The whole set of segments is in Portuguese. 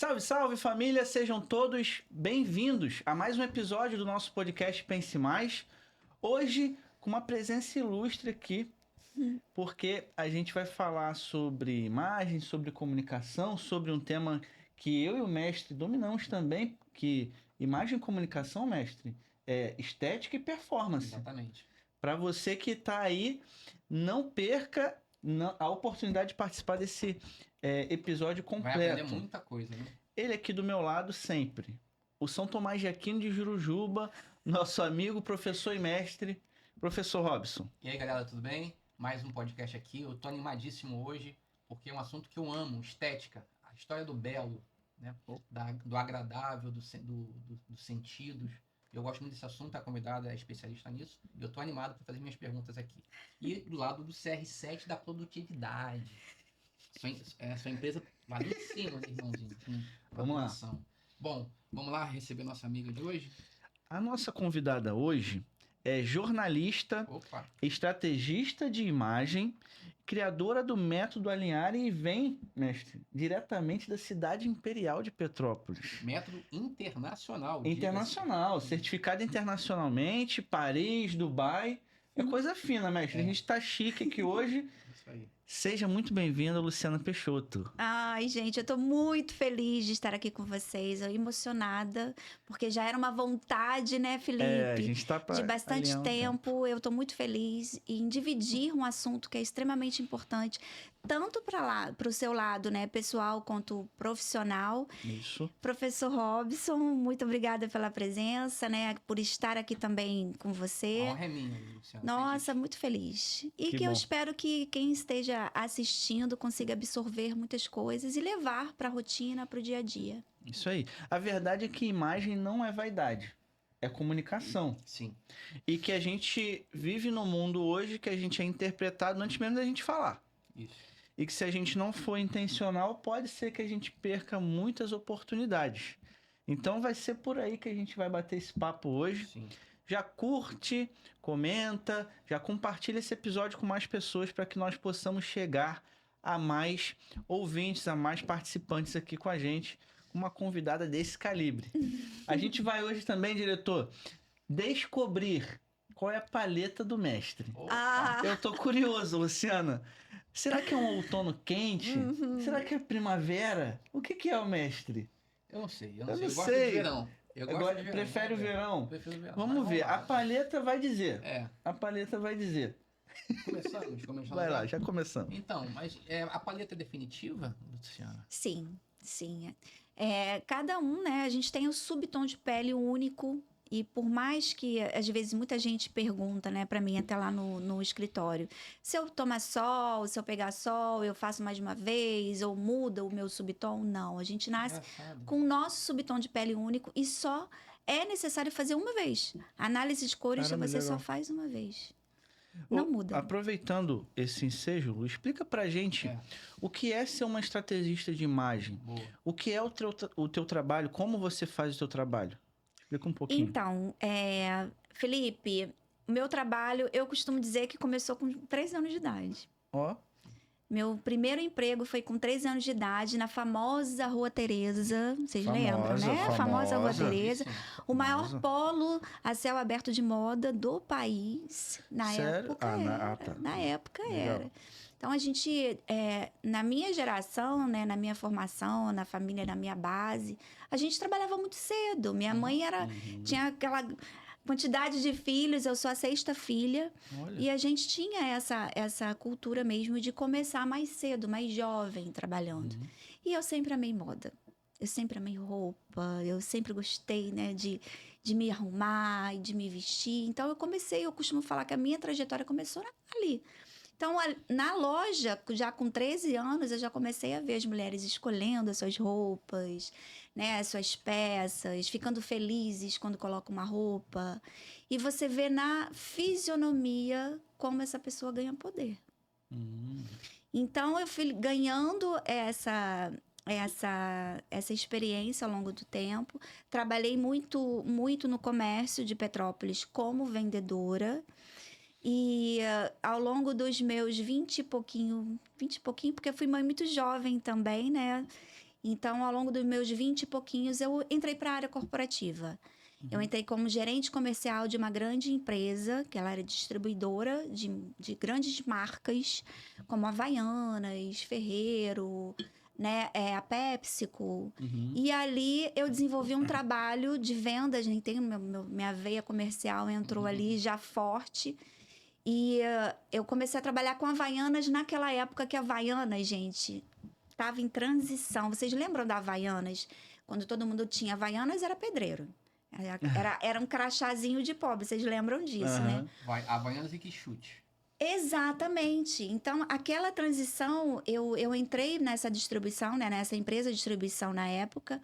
Salve, salve família, sejam todos bem-vindos a mais um episódio do nosso podcast Pense Mais. Hoje com uma presença ilustre aqui, porque a gente vai falar sobre imagem, sobre comunicação, sobre um tema que eu e o mestre dominamos também, que imagem e comunicação, mestre, é estética e performance. Exatamente. Para você que está aí, não perca a oportunidade de participar desse episódio completo. Vai aprender muita coisa, né? Ele aqui do meu lado sempre. O São Tomás de Aquino de Jurujuba, nosso amigo, professor e mestre, professor Robson. E aí, galera, tudo bem? Mais um podcast aqui. Eu tô animadíssimo hoje, porque é um assunto que eu amo, estética, a história do belo, né? Do agradável, dos sentidos. Eu gosto muito desse assunto, a convidada é especialista nisso. E eu tô animado para fazer minhas perguntas aqui. E do lado do CR7 da produtividade. Sua empresa vai lá em cima, irmãozinho. Vamos lá. Bom, vamos lá receber nossa amiga de hoje? A nossa convidada hoje é jornalista, estrategista de imagem, criadora do método Alinhare e vem, mestre, diretamente da cidade imperial de Petrópolis. Método internacional. Internacional, certificado internacionalmente, Paris, Dubai. É coisa fina, mestre. A gente tá chique aqui hoje. Isso aí. Seja muito bem-vinda, Luciana Peixoto. Ai, gente, eu tô muito feliz de estar aqui com vocês. Eu emocionada, porque já era uma vontade, né, Felipe? A gente tá de bastante tempo. Eu tô muito feliz em dividir um assunto que é extremamente importante, tanto para o seu lado, né, pessoal, quanto profissional. Isso. Professor Robson, muito obrigada pela presença, né, por estar aqui também com você. A honra é minha, Luciana. Nossa, muito feliz. E que eu espero que quem esteja assistindo consiga absorver muitas coisas e levar para a rotina, para o dia a dia. Isso aí. A verdade é que imagem não é vaidade. É comunicação. Sim. E que a gente vive no mundo hoje que a gente é interpretado antes mesmo da gente falar. Isso. E que se a gente não for intencional, pode ser que a gente perca muitas oportunidades. Então vai ser por aí que a gente vai bater esse papo hoje. Sim. Já curte, comenta, já compartilha esse episódio com mais pessoas para que nós possamos chegar a mais ouvintes, a mais participantes aqui com a gente, com uma convidada desse calibre. A gente vai hoje também, diretor, descobrir qual é a paleta do mestre. Eu tô curioso, Luciana. Será que é um outono quente? Será que é primavera? O que é o mestre? Eu não sei. Eu não gosto sei. de verão. Prefere o verão? Prefiro o verão. Vamos ver. A paleta vai dizer. É. A paleta vai dizer. Começamos. Vai lá, já começamos. Então, mas a paleta é definitiva, Luciana? Sim. Cada um, né? A gente tem o subtom de pele único. E por mais que, às vezes, muita gente pergunta, né, pra mim, até lá no escritório, se eu tomar sol, se eu pegar sol, eu faço mais de uma vez, ou muda o meu subtom? Não, a gente nasce com o nosso subtom de pele único e só é necessário fazer uma vez. A análise de cores você só faz uma vez. Não muda. Aproveitando esse ensejo, Lu, explica pra gente o que é ser uma estrategista de imagem. Boa. O que é o teu trabalho, como você faz o teu trabalho? Explica um pouquinho. Então, Felipe, o meu trabalho, eu costumo dizer que começou com 13 anos de idade. Ó. Meu primeiro emprego foi com 13 anos de idade, na famosa Rua Tereza. Vocês lembram, né? Famosa Rua Tereza. O maior polo a céu aberto de moda do país. Na época era. Na época era. Então, a gente, na minha geração, né, na minha formação, na família, na minha base, a gente trabalhava muito cedo. Minha mãe tinha aquela quantidade de filhos, eu sou a 6ª filha. Olha. E a gente tinha essa cultura mesmo de começar mais cedo, mais jovem, trabalhando. E eu sempre amei moda. Eu sempre amei roupa, eu sempre gostei, né, de me arrumar e de me vestir. Então, eu costumo falar que a minha trajetória começou ali. Então, na loja, já com 13 anos, eu já comecei a ver as mulheres escolhendo as suas roupas, né, as suas peças, ficando felizes quando colocam uma roupa. E você vê na fisionomia como essa pessoa ganha poder. Então, eu fui ganhando essa experiência ao longo do tempo. Trabalhei muito, muito no comércio de Petrópolis como vendedora. E ao longo dos meus 20 e pouquinho, porque eu fui mãe muito jovem também, né? Então, ao longo dos meus 20 e pouquinhos, eu entrei para a área corporativa. Eu entrei como gerente comercial de uma grande empresa, que ela era distribuidora de grandes marcas, como Havaianas, Ferreiro, né, a PepsiCo. E ali eu desenvolvi um trabalho de vendas, né? Minha veia comercial entrou ali já forte. E eu comecei a trabalhar com Havaianas naquela época que a Havaianas, gente, estava em transição. Vocês lembram da Havaianas? Quando todo mundo tinha Havaianas, era pedreiro. Era um crachazinho de pobre, vocês lembram disso, né? Havaianas e que chute. Exatamente. Então, aquela transição, eu entrei nessa distribuição, né? Nessa empresa de distribuição na época,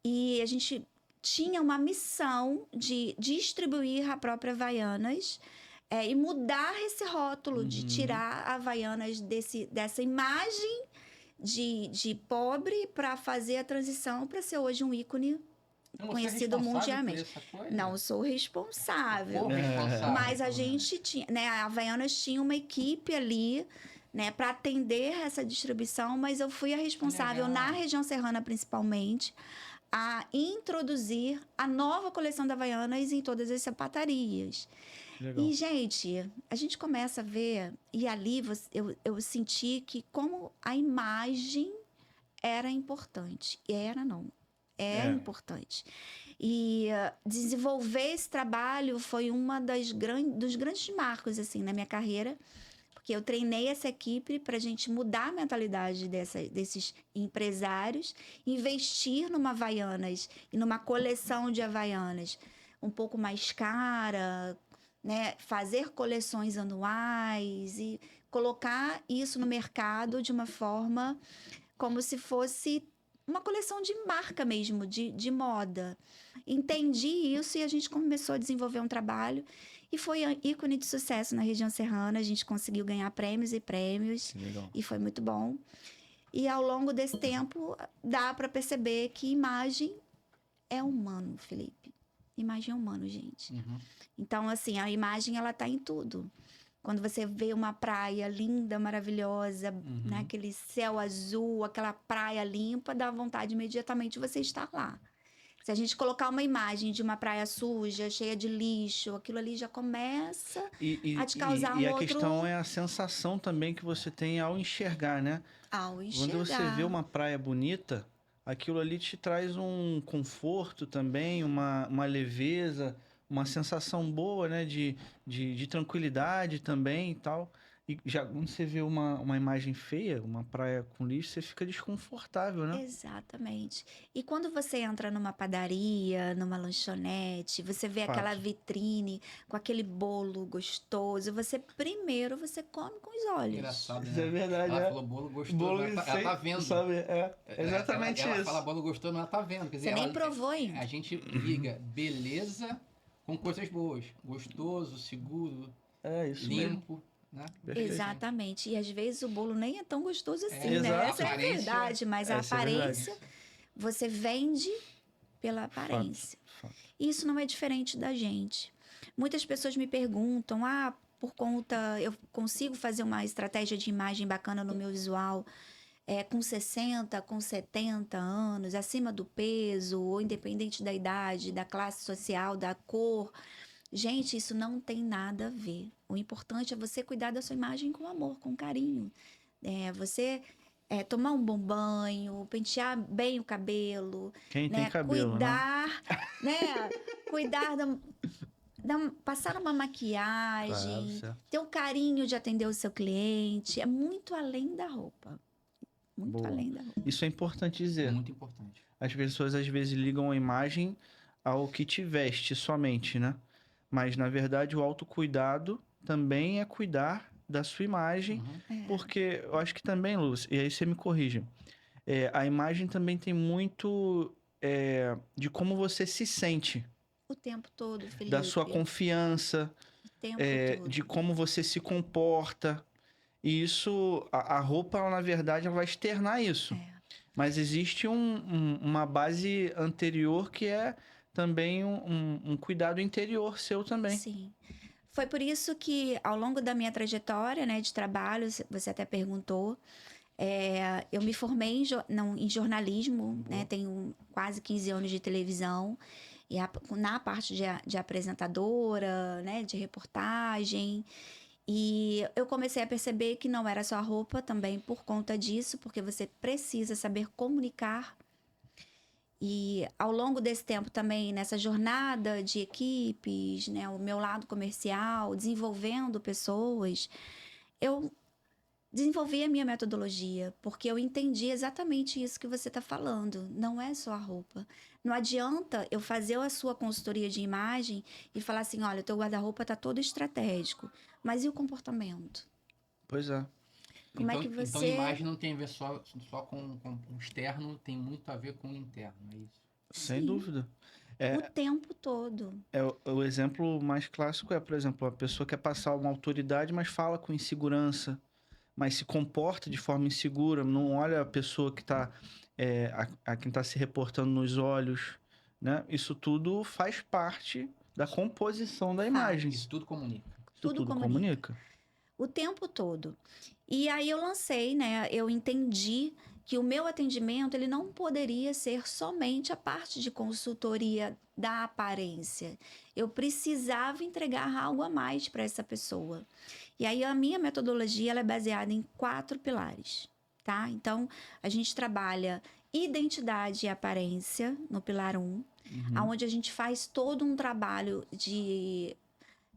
e a gente tinha uma missão de distribuir a própria Havaianas e mudar esse rótulo, de tirar a Havaianas dessa imagem de pobre para fazer a transição para ser hoje um ícone conhecido mundialmente. Não sou responsável. Mas a gente tinha, né? A Havaianas tinha uma equipe ali, né, para atender essa distribuição, mas eu fui a responsável na região serrana principalmente a introduzir a nova coleção da Havaianas em todas as sapatarias. Legal. E, gente, a gente começa a ver, e ali eu senti que como a imagem era importante. É importante. E desenvolver esse trabalho foi uma dos grandes marcos, assim, na minha carreira, porque eu treinei essa equipe para a gente mudar a mentalidade desses empresários, investir numa Havaianas e numa coleção de Havaianas um pouco mais cara, né? Fazer coleções anuais e colocar isso no mercado de uma forma como se fosse uma coleção de marca mesmo, de moda. Entendi isso e a gente começou a desenvolver um trabalho e foi ícone de sucesso na região serrana. A gente conseguiu ganhar prêmios e prêmios e foi muito bom. E ao longo desse tempo dá para perceber que imagem é humano, Felipe. Imagem é humano, gente. Então, assim, a imagem ela tá em tudo. Quando você vê uma praia linda, maravilhosa, né? Aquele céu azul, aquela praia limpa, dá vontade imediatamente de você estar lá. Se a gente colocar uma imagem de uma praia suja, cheia de lixo, aquilo ali já começa a te causar E a questão é a sensação também que você tem ao enxergar, né? Ao enxergar. Quando você vê uma praia bonita, aquilo ali te traz um conforto também, uma leveza, uma sensação boa, né? De tranquilidade também e tal. E já quando você vê uma imagem feia, uma praia com lixo, você fica desconfortável, né? Exatamente. E quando você entra numa padaria, numa lanchonete, você vê aquela vitrine com aquele bolo gostoso, você come com os olhos. Engraçado, Isso é verdade, ela falou bolo gostoso, ela tá vendo. Sabe? Exatamente isso. Ela fala bolo gostoso, ela tá vendo. Quer dizer, você nem provou ainda. A gente liga beleza com coisas boas. Gostoso, seguro, isso limpo. mesmo. Né? Exatamente. E às vezes o bolo nem é tão gostoso assim, né? Exato. Essa é a verdade, mas a aparência, você vende pela aparência. Fato. Isso não é diferente da gente. Muitas pessoas me perguntam, por conta, eu consigo fazer uma estratégia de imagem bacana no meu visual com 60, com 70 anos, acima do peso, ou independente da idade, da classe social, da cor. Gente, isso não tem nada a ver. O importante é você cuidar da sua imagem com amor, com carinho. Você tomar um bom banho, pentear bem o cabelo. Quem tem cabelo, cuidar, né? Cuidar passar uma maquiagem, ter o carinho de atender o seu cliente. É muito além da roupa. Muito além da roupa. Isso é importante dizer. Muito importante. As pessoas às vezes ligam a imagem ao que te veste somente, né? Mas, na verdade, o autocuidado também é cuidar da sua imagem, porque eu acho que também, Lúcia, e aí você me corrige, a imagem também tem muito de como você se sente. O tempo todo, Felipe. Da sua confiança, o tempo todo. de como você se comporta. E isso, a roupa, ela, na verdade, ela vai externar isso. Mas existe uma base anterior que é também um cuidado interior seu também. Sim. Foi por isso que, ao longo da minha trajetória, né, de trabalho, você até perguntou, Eu me formei em jornalismo, né? Tenho quase 15 anos de televisão. E na parte de apresentadora, né? De reportagem. E eu comecei a perceber que não era só a roupa também por conta disso, porque você precisa saber comunicar. E ao longo desse tempo também, nessa jornada de equipes, né, o meu lado comercial, desenvolvendo pessoas, eu desenvolvi a minha metodologia, porque eu entendi exatamente isso que você está falando. Não é só a roupa. Não adianta eu fazer a sua consultoria de imagem e falar assim, olha, o teu guarda-roupa está todo estratégico. Mas e o comportamento? Pois é. Como é que Então, você... imagem não tem a ver só com o externo, tem muito a ver com o interno, é isso? Sem Sim. dúvida. O tempo todo. O exemplo mais clássico é, por exemplo, a pessoa quer passar uma autoridade, mas fala com insegurança, mas se comporta de forma insegura, não olha a pessoa que está a quem está se reportando nos olhos, né? Isso tudo faz parte da composição da imagem. Isso tudo comunica. Isso tudo comunica. O tempo todo. E aí eu lancei, né? Eu entendi que o meu atendimento ele não poderia ser somente a parte de consultoria da aparência. Eu precisava entregar algo a mais para essa pessoa. E aí a minha metodologia ela é baseada em 4 pilares, tá? Então, a gente trabalha identidade e aparência no pilar 1, onde a gente faz todo um trabalho de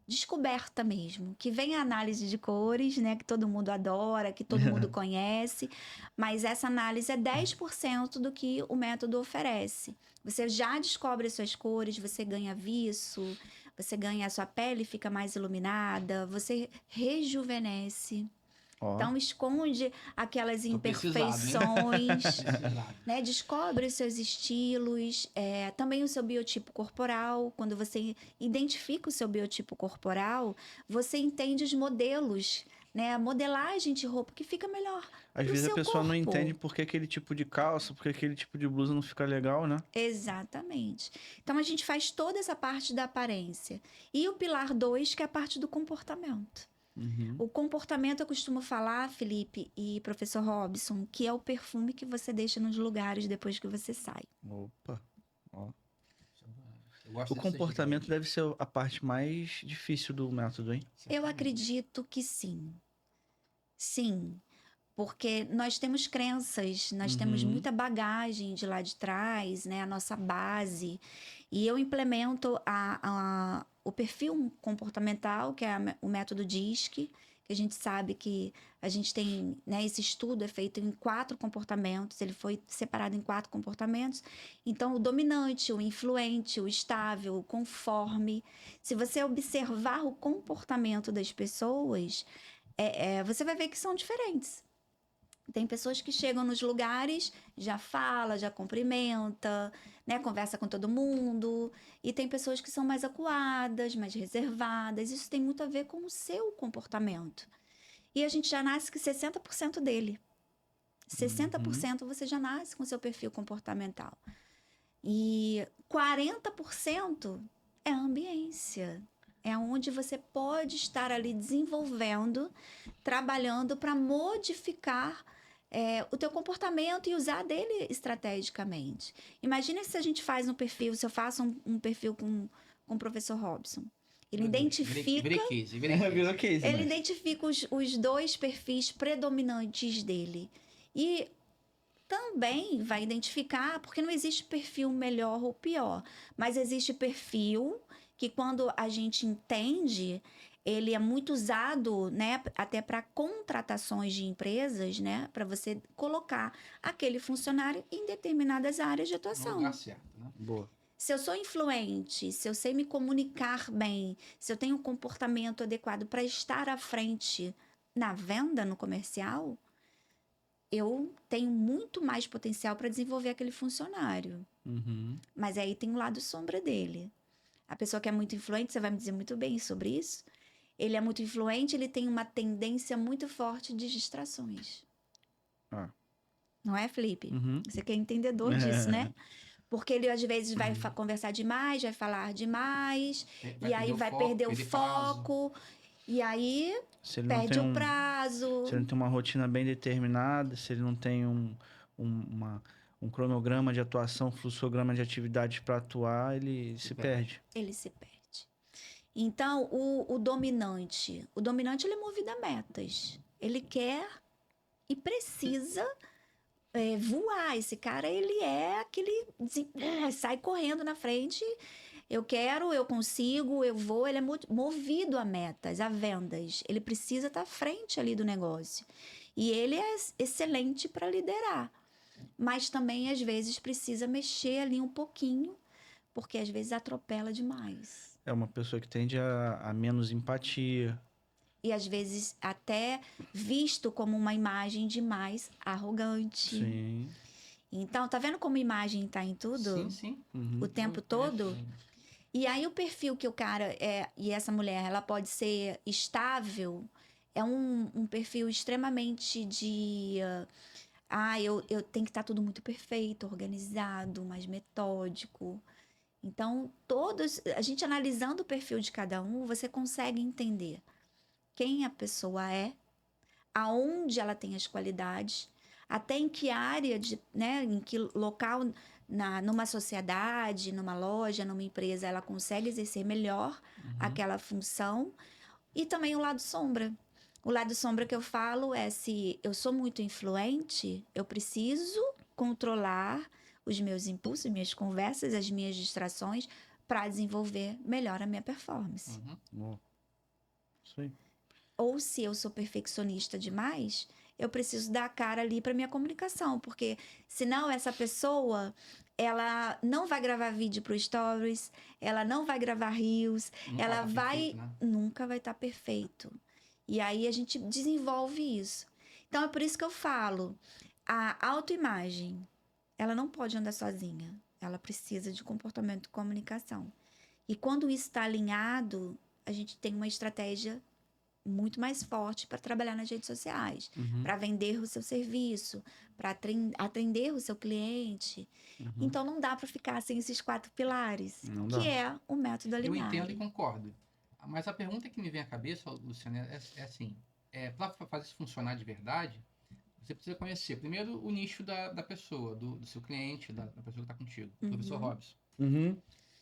descoberta mesmo, que vem a análise de cores, né, que todo mundo adora, que todo mundo conhece, mas essa análise é 10% do que o método oferece. Você já descobre as suas cores, você ganha viço, você ganha a sua pele fica mais iluminada, você rejuvenesce. Então, esconde aquelas imperfeições, né? Descobre os seus estilos, também o seu biotipo corporal. Quando você identifica o seu biotipo corporal, você entende os modelos, né? A modelagem de roupa que fica melhor. Às vezes a pessoa não entende por que aquele tipo de calça, por que aquele tipo de blusa não fica legal, né? Exatamente. Então, a gente faz toda essa parte da aparência. E o pilar 2, que é a parte do comportamento. O comportamento, eu costumo falar, Felipe e professor Robson, que é o perfume que você deixa nos lugares depois que você sai. Opa, ó. O comportamento deve ser a parte mais difícil do método, hein? Eu acredito que sim. Sim. Porque nós temos crenças, nós temos muita bagagem de lá de trás, né? A nossa base. E eu implemento o perfil comportamental, que é o método DISC, que a gente sabe que a gente tem, né? Esse estudo é feito em 4 comportamentos, ele foi separado em 4 comportamentos. Então, o dominante, o influente, o estável, o conforme. Se você observar o comportamento das pessoas, você vai ver que são diferentes. Tem pessoas que chegam nos lugares, já fala, já cumprimenta, né? Conversa com todo mundo. E tem pessoas que são mais acuadas, mais reservadas. Isso tem muito a ver com o seu comportamento. E a gente já nasce com 60% dele. 60% você já nasce com seu perfil comportamental. E 40% é a ambiência. É onde você pode estar ali desenvolvendo, trabalhando para modificar o teu comportamento e usar dele estrategicamente. Imagina se a gente faz um perfil, se eu faço um perfil com o professor Robson. Ele identifica... Ele identifica os 2 perfis predominantes dele. E também vai identificar, porque não existe perfil melhor ou pior, mas existe perfil que quando a gente entende, ele é muito usado, né, até para contratações de empresas, né, para você colocar aquele funcionário em determinadas áreas de atuação. No lugar certo, né? Boa. Se eu sou influente, se eu sei me comunicar bem, se eu tenho um comportamento adequado para estar à frente na venda, no comercial, eu tenho muito mais potencial para desenvolver aquele funcionário. Mas aí tem o lado sombra dele. A pessoa que é muito influente, você vai me dizer muito bem sobre isso. Ele é muito influente, ele tem uma tendência muito forte de distrações. Não é, Felipe? Você que é entendedor disso, né? Porque ele, às vezes, vai conversar demais, vai falar demais, e aí vai perder o foco, e aí perde o prazo. Se ele não tem uma rotina bem determinada, se ele não tem um cronograma de atuação, fluxograma de atividades para atuar, ele se perde. Ele se perde. Então, o dominante ele é movido a metas. Ele quer e precisa voar. Esse cara, ele é aquele... sai correndo na frente. Eu quero, eu consigo, eu vou. Ele é movido a metas, a vendas. Ele precisa estar à frente ali do negócio. E ele é excelente para liderar. Mas também, às vezes, precisa mexer ali um pouquinho, porque às vezes atropela demais. É uma pessoa que tende a menos empatia. E às vezes até visto como uma imagem demais arrogante. Sim. Então, tá vendo como a imagem tá em tudo? Sim, sim. Uhum. O tempo todo? E aí o perfil que o cara e essa mulher, ela pode ser estável, é um perfil extremamente de... eu tenho que estar tudo muito perfeito, organizado, mais metódico. Então, a gente analisando o perfil de cada um, você consegue entender quem a pessoa é, aonde ela tem as qualidades, até em que área, em que local, numa sociedade, numa loja, numa empresa, ela consegue exercer melhor aquela função. E também o lado sombra. O lado sombra que eu falo é: se eu sou muito influente, eu preciso controlar os meus impulsos, minhas conversas, as minhas distrações, para desenvolver melhor a minha performance. Isso aí. Ou se eu sou perfeccionista demais, eu preciso dar a cara ali para minha comunicação, porque senão essa pessoa, ela não vai gravar vídeo pro Stories, ela não vai gravar Reels, ela vai... Perfeito, né? Nunca vai estar perfeito. E aí a gente desenvolve isso. Então é por isso que eu falo, a autoimagem, ela não pode andar sozinha. Ela precisa de comportamento e comunicação. E quando isso está alinhado, a gente tem uma estratégia muito mais forte para trabalhar nas redes sociais, para vender o seu serviço, para atender o seu cliente. Então não dá para ficar sem esses 4 pilares, Não que dá. é o método Eu Alinhare. entendo e concordo. Mas a pergunta que me vem à cabeça, Luciana, é assim: para fazer isso funcionar de verdade, você precisa conhecer primeiro o nicho da pessoa, do seu cliente, da pessoa que está contigo, do professor Robson. Uhum.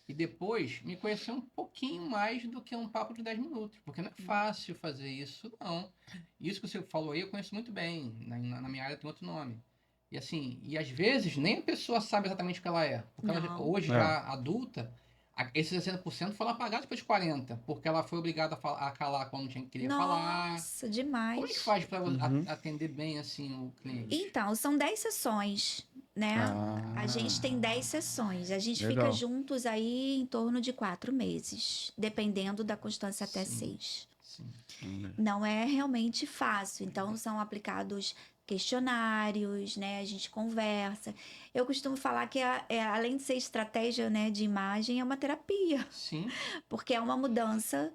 E depois me conhecer um pouquinho mais do que um papo de 10 minutos, porque não é fácil fazer isso, não. Isso que você falou aí eu conheço muito bem, na minha área tem outro nome. E assim, e às vezes nem a pessoa sabe exatamente o que ela é. Porque ela, hoje já adulta, esses 60% foram apagados depois de 40%, porque ela foi obrigada a calar quando queria falar. Nossa, demais. Como é que faz para atender bem assim o cliente? Então, são 10 sessões, né? A gente tem 10 sessões. A gente Legal. fica juntos aí em torno de 4 meses, dependendo da constância até 6. Sim. Não é realmente fácil. Então, são aplicados questionários, né? A gente conversa. Eu costumo falar que, além de ser estratégia, né, de imagem, é uma terapia. Sim. Porque é uma mudança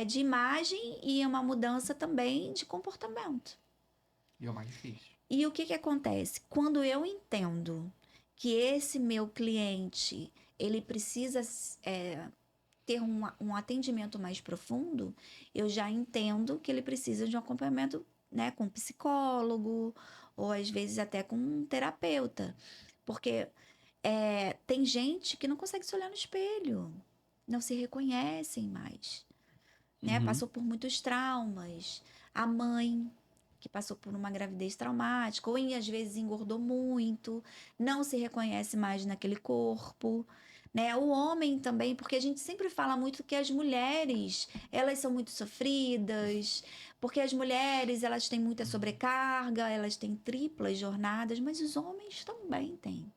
de imagem e é uma mudança também de comportamento. E é o mais difícil. E o que acontece? Quando eu entendo que esse meu cliente, ele precisa ter um atendimento mais profundo, eu já entendo que ele precisa de um acompanhamento, né, com um psicólogo, ou às vezes até com um terapeuta. Porque tem gente que não consegue se olhar no espelho, não se reconhecem mais, né? Passou por muitos traumas. A mãe que passou por uma gravidez traumática, ou às vezes engordou muito, não se reconhece mais naquele corpo, né? O homem também, porque a gente sempre fala muito que as mulheres, elas são muito sofridas, porque as mulheres, elas têm muita sobrecarga, elas têm triplas jornadas, mas os homens também têm.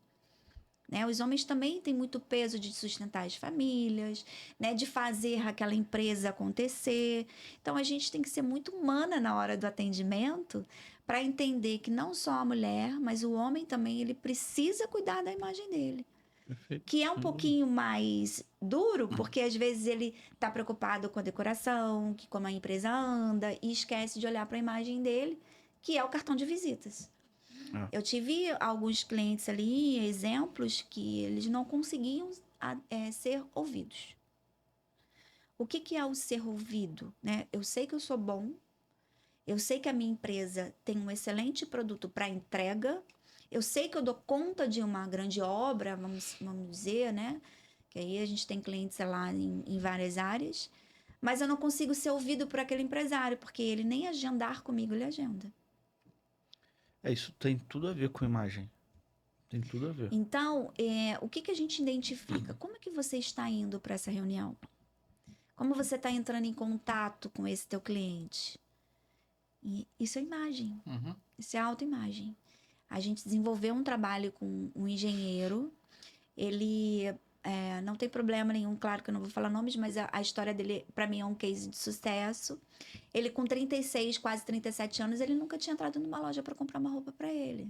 Né? Os homens também têm muito peso de sustentar as famílias, né? De fazer aquela empresa acontecer. Então, a gente tem que ser muito humana na hora do atendimento para entender que não só a mulher, mas o homem também, ele precisa cuidar da imagem dele. Perfeito. Que é um pouquinho mais duro, porque às vezes ele está preocupado com a decoração, que como a empresa anda, e esquece de olhar para a imagem dele, que é o cartão de visitas. Eu tive alguns clientes ali, exemplos, que eles não conseguiam ser ouvidos. O que é o ser ouvido? Né? Eu sei que eu sou bom, Eu sei que a minha empresa tem um excelente produto para entrega. Eu sei que eu dou conta de uma grande obra, vamos dizer, né? Que aí a gente tem clientes, sei lá, em várias áreas. Mas eu não consigo ser ouvido por aquele empresário, porque ele nem agendar comigo, ele agenda. Isso tem tudo a ver com imagem. Tem tudo a ver. Então, o que a gente identifica? Como é que você está indo para essa reunião? Como você está entrando em contato com esse teu cliente? E isso é imagem. Uhum. Isso é autoimagem. A gente desenvolveu um trabalho com um engenheiro. Ele não tem problema nenhum, claro que eu não vou falar nomes, mas a história dele, para mim, é um case de sucesso. Ele, com 36, quase 37 anos, ele nunca tinha entrado numa loja para comprar uma roupa para ele.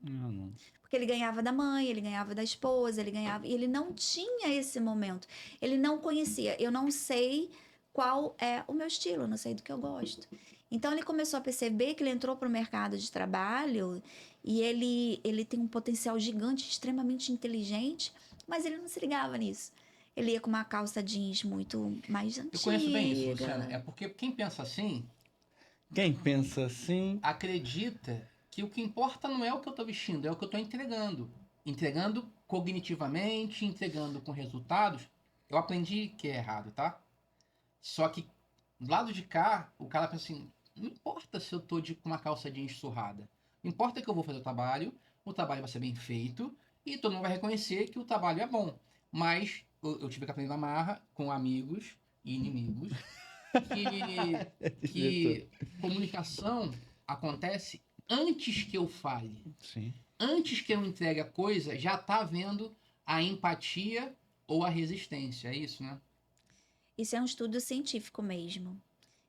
Não. Porque ele ganhava da mãe, ele ganhava da esposa, ele ganhava... E ele não tinha esse momento. Ele não conhecia. Eu não sei qual é o meu estilo, eu não sei do que eu gosto. Então, ele começou a perceber que ele entrou para o mercado de trabalho e ele tem um potencial gigante, extremamente inteligente, mas ele não se ligava nisso. Ele ia com uma calça jeans muito mais antiga. Eu conheço bem isso, Luciana. É porque quem pensa assim... Quem pensa assim... acredita que o que importa não é o que eu estou vestindo, é o que eu estou entregando. Entregando cognitivamente, entregando com resultados. Eu aprendi que é errado, tá? Só que, do lado de cá, o cara pensa assim, não importa se eu estou com uma calça jeans surrada. Não importa que eu vou fazer o trabalho vai ser bem feito, e todo mundo vai reconhecer que o trabalho é bom. Mas eu tive que aprender na marra com amigos e inimigos que comunicação acontece antes que eu fale. Sim. Antes que eu entregue a coisa, já está havendo a empatia ou a resistência. É isso, né? Isso é um estudo científico mesmo.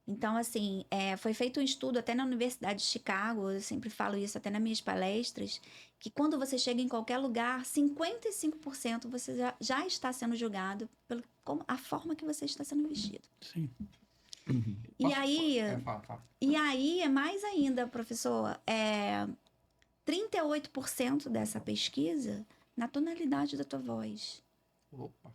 Então, assim, foi feito um estudo até na Universidade de Chicago, eu sempre falo isso até nas minhas palestras, que quando você chega em qualquer lugar, 55% você já está sendo julgado pela a forma que você está sendo vestido. Sim. E aí é mais ainda, professor, 38% dessa pesquisa na tonalidade da tua voz. Opa,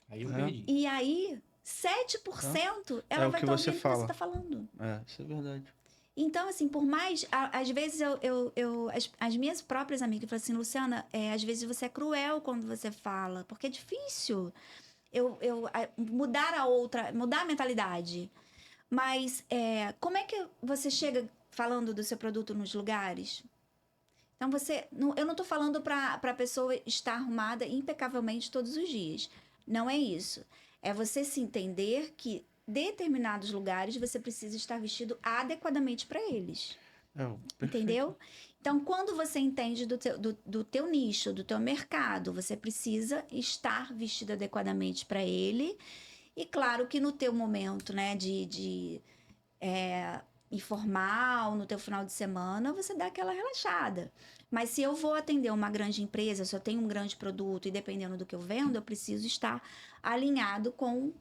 aí eu perdi. E aí, 7% ela vai estar ouvindo o que você está falando. Isso é verdade. Então, assim, por mais... Às vezes, as minhas próprias amigas falam assim, Luciana, às vezes você é cruel quando você fala, porque é difícil mudar a mentalidade. Mas como é que você chega falando do seu produto nos lugares? Então, eu não estou falando para a pessoa estar arrumada impecavelmente todos os dias. Não é isso. É você se entender que determinados lugares você precisa estar vestido adequadamente para eles. Entendeu? Então, quando você entende do teu nicho, do teu mercado, você precisa estar vestido adequadamente para ele. E claro que no teu momento, né, de informal, no teu final de semana, você dá aquela relaxada. Mas se eu vou atender uma grande empresa, se eu tenho um grande produto e dependendo do que eu vendo, eu preciso estar alinhado com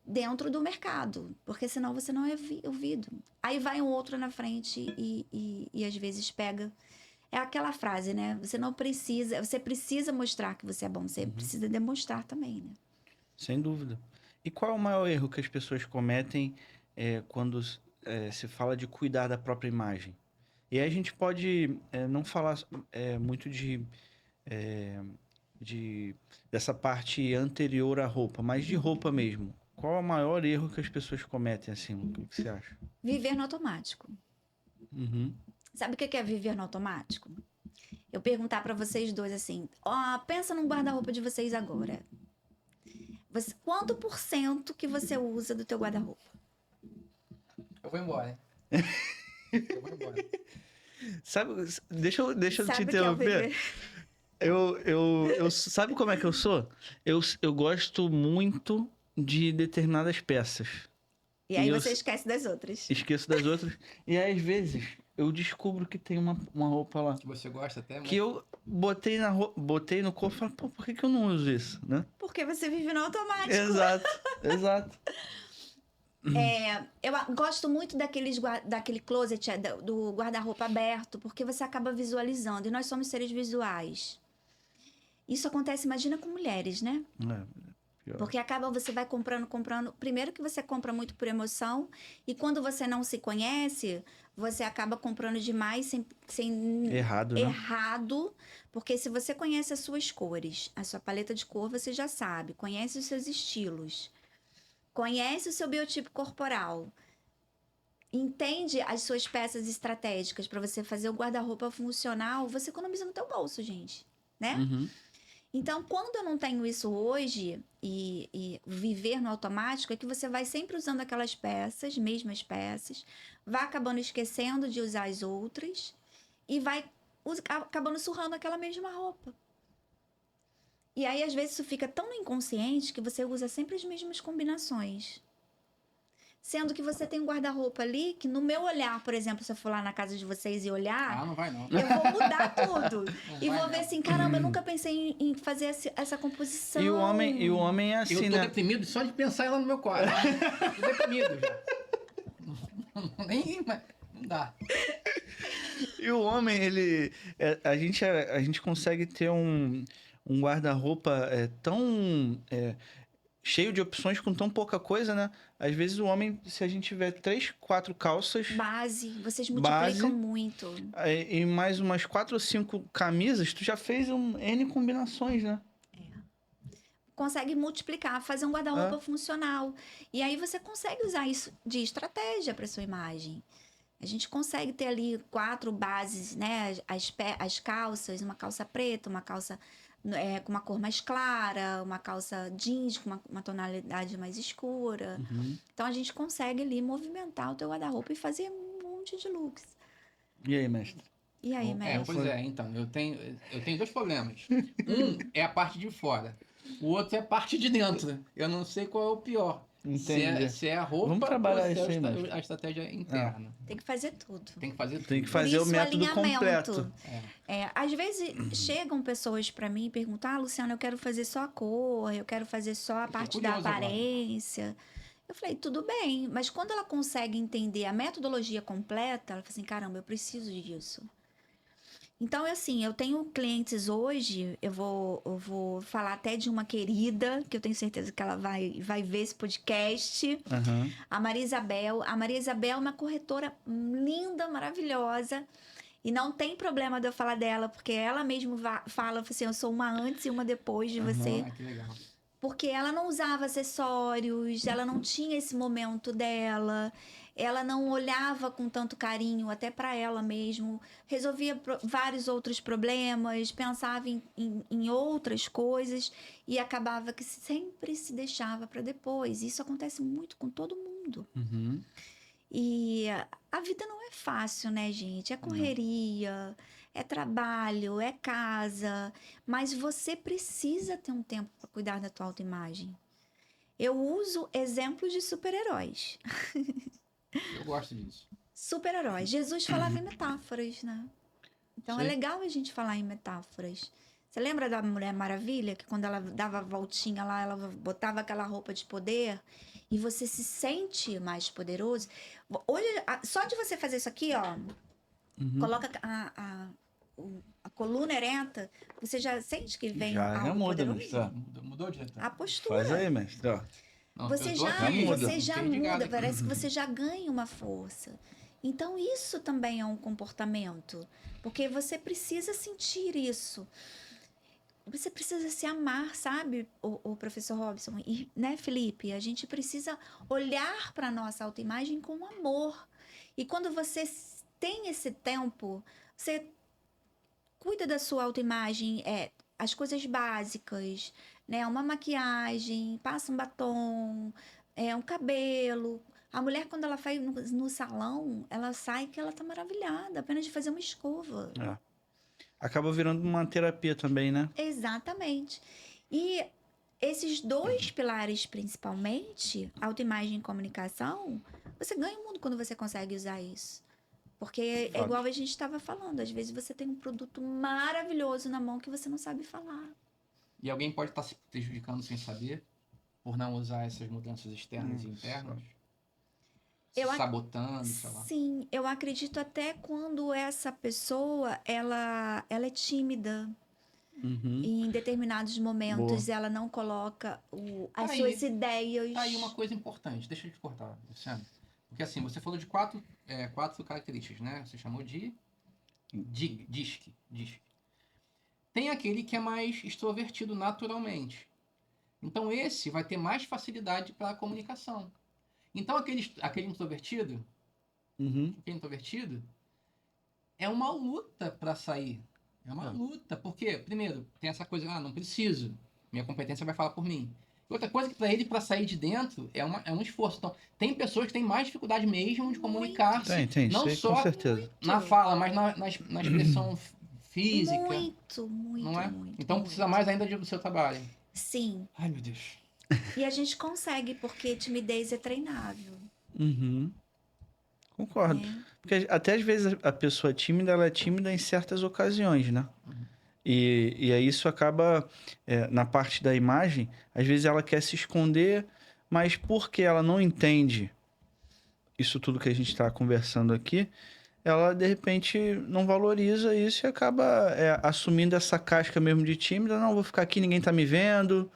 dentro do mercado, porque senão você não é ouvido. Aí vai um outro na frente e às vezes pega. É aquela frase, né? Você precisa mostrar que você é bom, você precisa demonstrar também, né? Sem dúvida. E qual é o maior erro que as pessoas cometem quando se fala de cuidar da própria imagem? E aí a gente pode não falar muito dessa parte anterior à roupa, mas de roupa mesmo. Qual é o maior erro que as pessoas cometem, assim? O que você acha? Viver no automático. Uhum. Sabe o que é viver no automático? Eu perguntar para vocês dois assim, pensa no guarda-roupa de vocês agora. Quanto % que você usa do teu guarda-roupa? Eu vou embora, hein? Eu vou embora. Sabe, deixa eu te interromper. Eu sabe como é que eu sou? Eu gosto muito de determinadas peças. E aí você esquece das outras. Esqueço das outras. E aí, às vezes, eu descubro que tem uma roupa lá. Que você gosta até, mas... Que eu botei no corpo e falei, por que eu não uso isso, né? Porque você vive no automático. Exato. Eu gosto muito daquele closet, do guarda-roupa aberto, porque você acaba visualizando. E nós somos seres visuais. Isso acontece, imagina, com mulheres, né? Porque acaba, você vai comprando. Primeiro que você compra muito por emoção, e quando você não se conhece, você acaba comprando demais sem Errado, né? errado. Porque se você conhece as suas cores, a sua paleta de cor, você já sabe, conhece os seus estilos, conhece o seu biotipo corporal, entende as suas peças estratégicas para você fazer o guarda-roupa funcional, você economiza no teu bolso, gente, né? Uhum. Então, quando eu não tenho isso hoje e viver no automático, é que você vai sempre usando aquelas peças, mesmas peças, vai acabando esquecendo de usar as outras e vai acabando surrando aquela mesma roupa. E aí, às vezes, isso fica tão no inconsciente que você usa sempre as mesmas combinações. Sendo que você tem um guarda-roupa ali que, no meu olhar, por exemplo, se eu for lá na casa de vocês e olhar, não vai não. eu vou mudar tudo. Não E vai vou ver não. assim, caramba, eu nunca pensei em fazer essa composição. E o homem é assim, Eu tô né? deprimido só de pensar ela no meu quarto. Tô deprimido já. Nem, não dá. E o homem, a gente consegue ter um guarda-roupa tão cheio de opções com tão pouca coisa, né? Às vezes o homem, se a gente tiver 3, 4 calças, Base, vocês Base. multiplicam muito. e mais umas 4 ou 5 camisas, tu já fez N combinações, né? Consegue multiplicar, fazer um guarda-roupa funcional. E aí você consegue usar isso de estratégia para sua imagem. A gente consegue ter ali 4 bases, né? As calças, uma calça preta, uma calça com uma cor mais clara, uma calça jeans com uma tonalidade mais escura. Uhum. Então a gente consegue ali movimentar o teu guarda-roupa e fazer um monte de looks. E aí, mestre? E aí, mestre? Pois é, então, eu tenho 2 problemas. Um é a parte de fora, o outro é a parte de dentro. Eu não sei qual é o pior. Entendi. Se é a roupa Vamos trabalhar ou se isso aí, é mestre. a estratégia interna. Tem que fazer tudo. Tem que fazer tudo. Tem que Por fazer o isso, método alinhamento. completo. Às vezes chegam pessoas para mim e perguntam: Luciana, eu quero fazer só a cor, eu quero fazer só a parte da curioso agora. aparência. Eu falei, tudo bem, mas quando ela consegue entender a metodologia completa, ela fala assim: caramba, eu preciso disso. Então, assim, eu tenho clientes hoje, eu vou falar até de uma querida, que eu tenho certeza que ela vai ver esse podcast, Uhum. a Maria Isabel. A Maria Isabel é uma corretora linda, maravilhosa, e não tem problema de eu falar dela, porque ela mesma fala assim, eu sou uma antes e uma depois de você. Que legal. Porque ela não usava acessórios, ela não tinha esse momento dela, ela não olhava com tanto carinho até para ela mesmo, resolvia vários outros problemas, pensava em outras coisas e acabava que sempre se deixava para depois. Isso acontece muito com todo mundo. Uhum. E a vida não é fácil, né, gente? É correria, é trabalho, é casa, mas você precisa ter um tempo para cuidar da tua autoimagem. Eu uso exemplos de super-heróis. Eu gosto disso. Super-heróis. Jesus falava em metáforas, né? Então é Sim. legal a gente falar em metáforas. Você lembra da Mulher Maravilha? Que quando ela dava a voltinha lá, ela botava aquela roupa de poder e você se sente mais poderoso. Hoje, só de você fazer isso aqui, ó, coloca a coluna ereta, você já sente que vem Já algo muda, poderoso? mestre. Ó. Mudou, diretor? A postura. Faz aí, mestre. Ó. Não, Você eu tô já, aqui, você já cheio de gado muda, aqui. parece que você já ganha uma força. Então, isso também é um comportamento. Porque você precisa sentir isso. Você precisa se amar, sabe, o professor Robson? E, né, Felipe? A gente precisa olhar para a nossa autoimagem com amor. E quando você tem esse tempo, você cuida da sua autoimagem, as coisas básicas, né? Uma maquiagem, passa um batom, um cabelo. A mulher, quando ela vai no salão, ela sai que ela tá maravilhada, apenas de fazer uma escova. É. Acaba virando uma terapia também, né? Exatamente. E esses 2 pilares, principalmente, autoimagem e comunicação, você ganha o mundo quando você consegue usar isso. Porque é igual a gente estava falando, às vezes você tem um produto maravilhoso na mão que você não sabe falar. E alguém pode estar se prejudicando sem saber, por não usar essas mudanças externas e internas? Sabotando, sei lá. Sim, eu acredito até quando essa pessoa, ela é tímida. Uhum. E em determinados momentos ela não coloca as Aí, suas ideias. Tá aí uma coisa importante, deixa eu te cortar, Luciano. Porque assim, você falou de quatro características, né? Você chamou de DISC. Tem aquele que é mais extrovertido naturalmente. Então esse vai ter mais facilidade para a comunicação. Então aquele introvertido, Uhum. é uma luta para sair. É uma luta, porque primeiro tem essa coisa, não preciso, minha competência vai falar por mim. Outra coisa que para ele, para sair de dentro, é um esforço. Então, tem pessoas que têm mais dificuldade mesmo de comunicar-se, Tem, não isso aí, com só certeza. na fala, mas na expressão física, Muito, não é? muito. Então precisa mais ainda do seu trabalho. Sim. Ai, meu Deus. E a gente consegue, porque timidez é treinável. Uhum. Concordo. Né? Porque até às vezes a pessoa tímida, ela é tímida em certas ocasiões, né? E aí isso acaba, na parte da imagem, às vezes ela quer se esconder, mas porque ela não entende isso tudo que a gente está conversando aqui, ela de repente não valoriza isso e acaba assumindo essa casca mesmo de tímida. Não, vou ficar aqui, ninguém tá me vendo.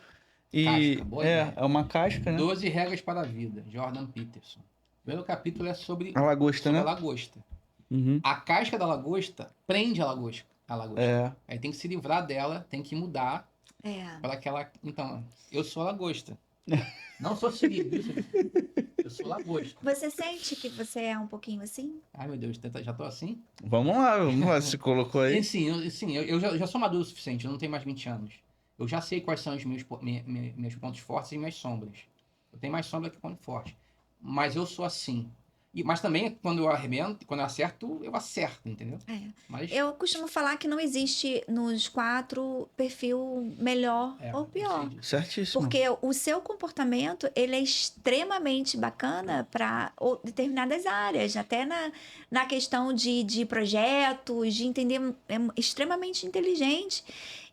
E Casca, boa ideia. é uma casca, né? 12 regras para a vida, Jordan Peterson. O primeiro capítulo é sobre A lagosta, né? a lagosta. Uhum. A casca da lagosta prende a lagosta. É. Aí tem que se livrar dela, tem que mudar É. para aquela. Então, eu sou a lagosta. Não sou siri, eu sou lagosta. Você sente que você é um pouquinho assim? Ai, meu Deus, já tô assim? Vamos lá, se colocou aí. Sim, eu já sou maduro o suficiente, eu não tenho mais 20 anos. Eu já sei quais são os meus pontos fortes e minhas sombras. Eu tenho mais sombra que ponto forte. Mas eu sou assim. Mas também, quando eu arrebento, quando eu acerto, entendeu? É. Mas, Eu costumo falar que não existe nos 4 perfil melhor ou pior. eu sei disso. Certíssimo. Porque o seu comportamento, ele é extremamente bacana para determinadas áreas, até na questão de projetos, de entender, é extremamente inteligente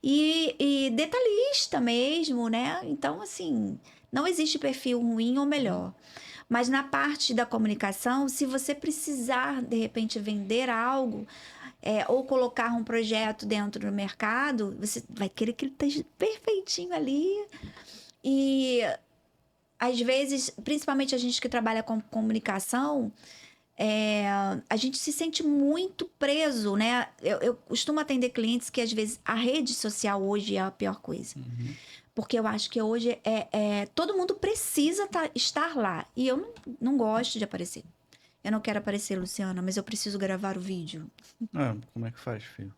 e detalhista mesmo, né? Então, assim, não existe perfil ruim ou melhor. Mas na parte da comunicação, se você precisar, de repente, vender algo, ou colocar um projeto dentro do mercado, você vai querer que ele esteja perfeitinho ali. E às vezes, principalmente a gente que trabalha com comunicação, a gente se sente muito preso, né? Eu costumo atender clientes que às vezes a rede social hoje é a pior coisa. Uhum. Porque eu acho que hoje todo mundo precisa estar lá. E eu não gosto de aparecer. Eu não quero aparecer, Luciana, mas eu preciso gravar o vídeo. Como é que faz, filho?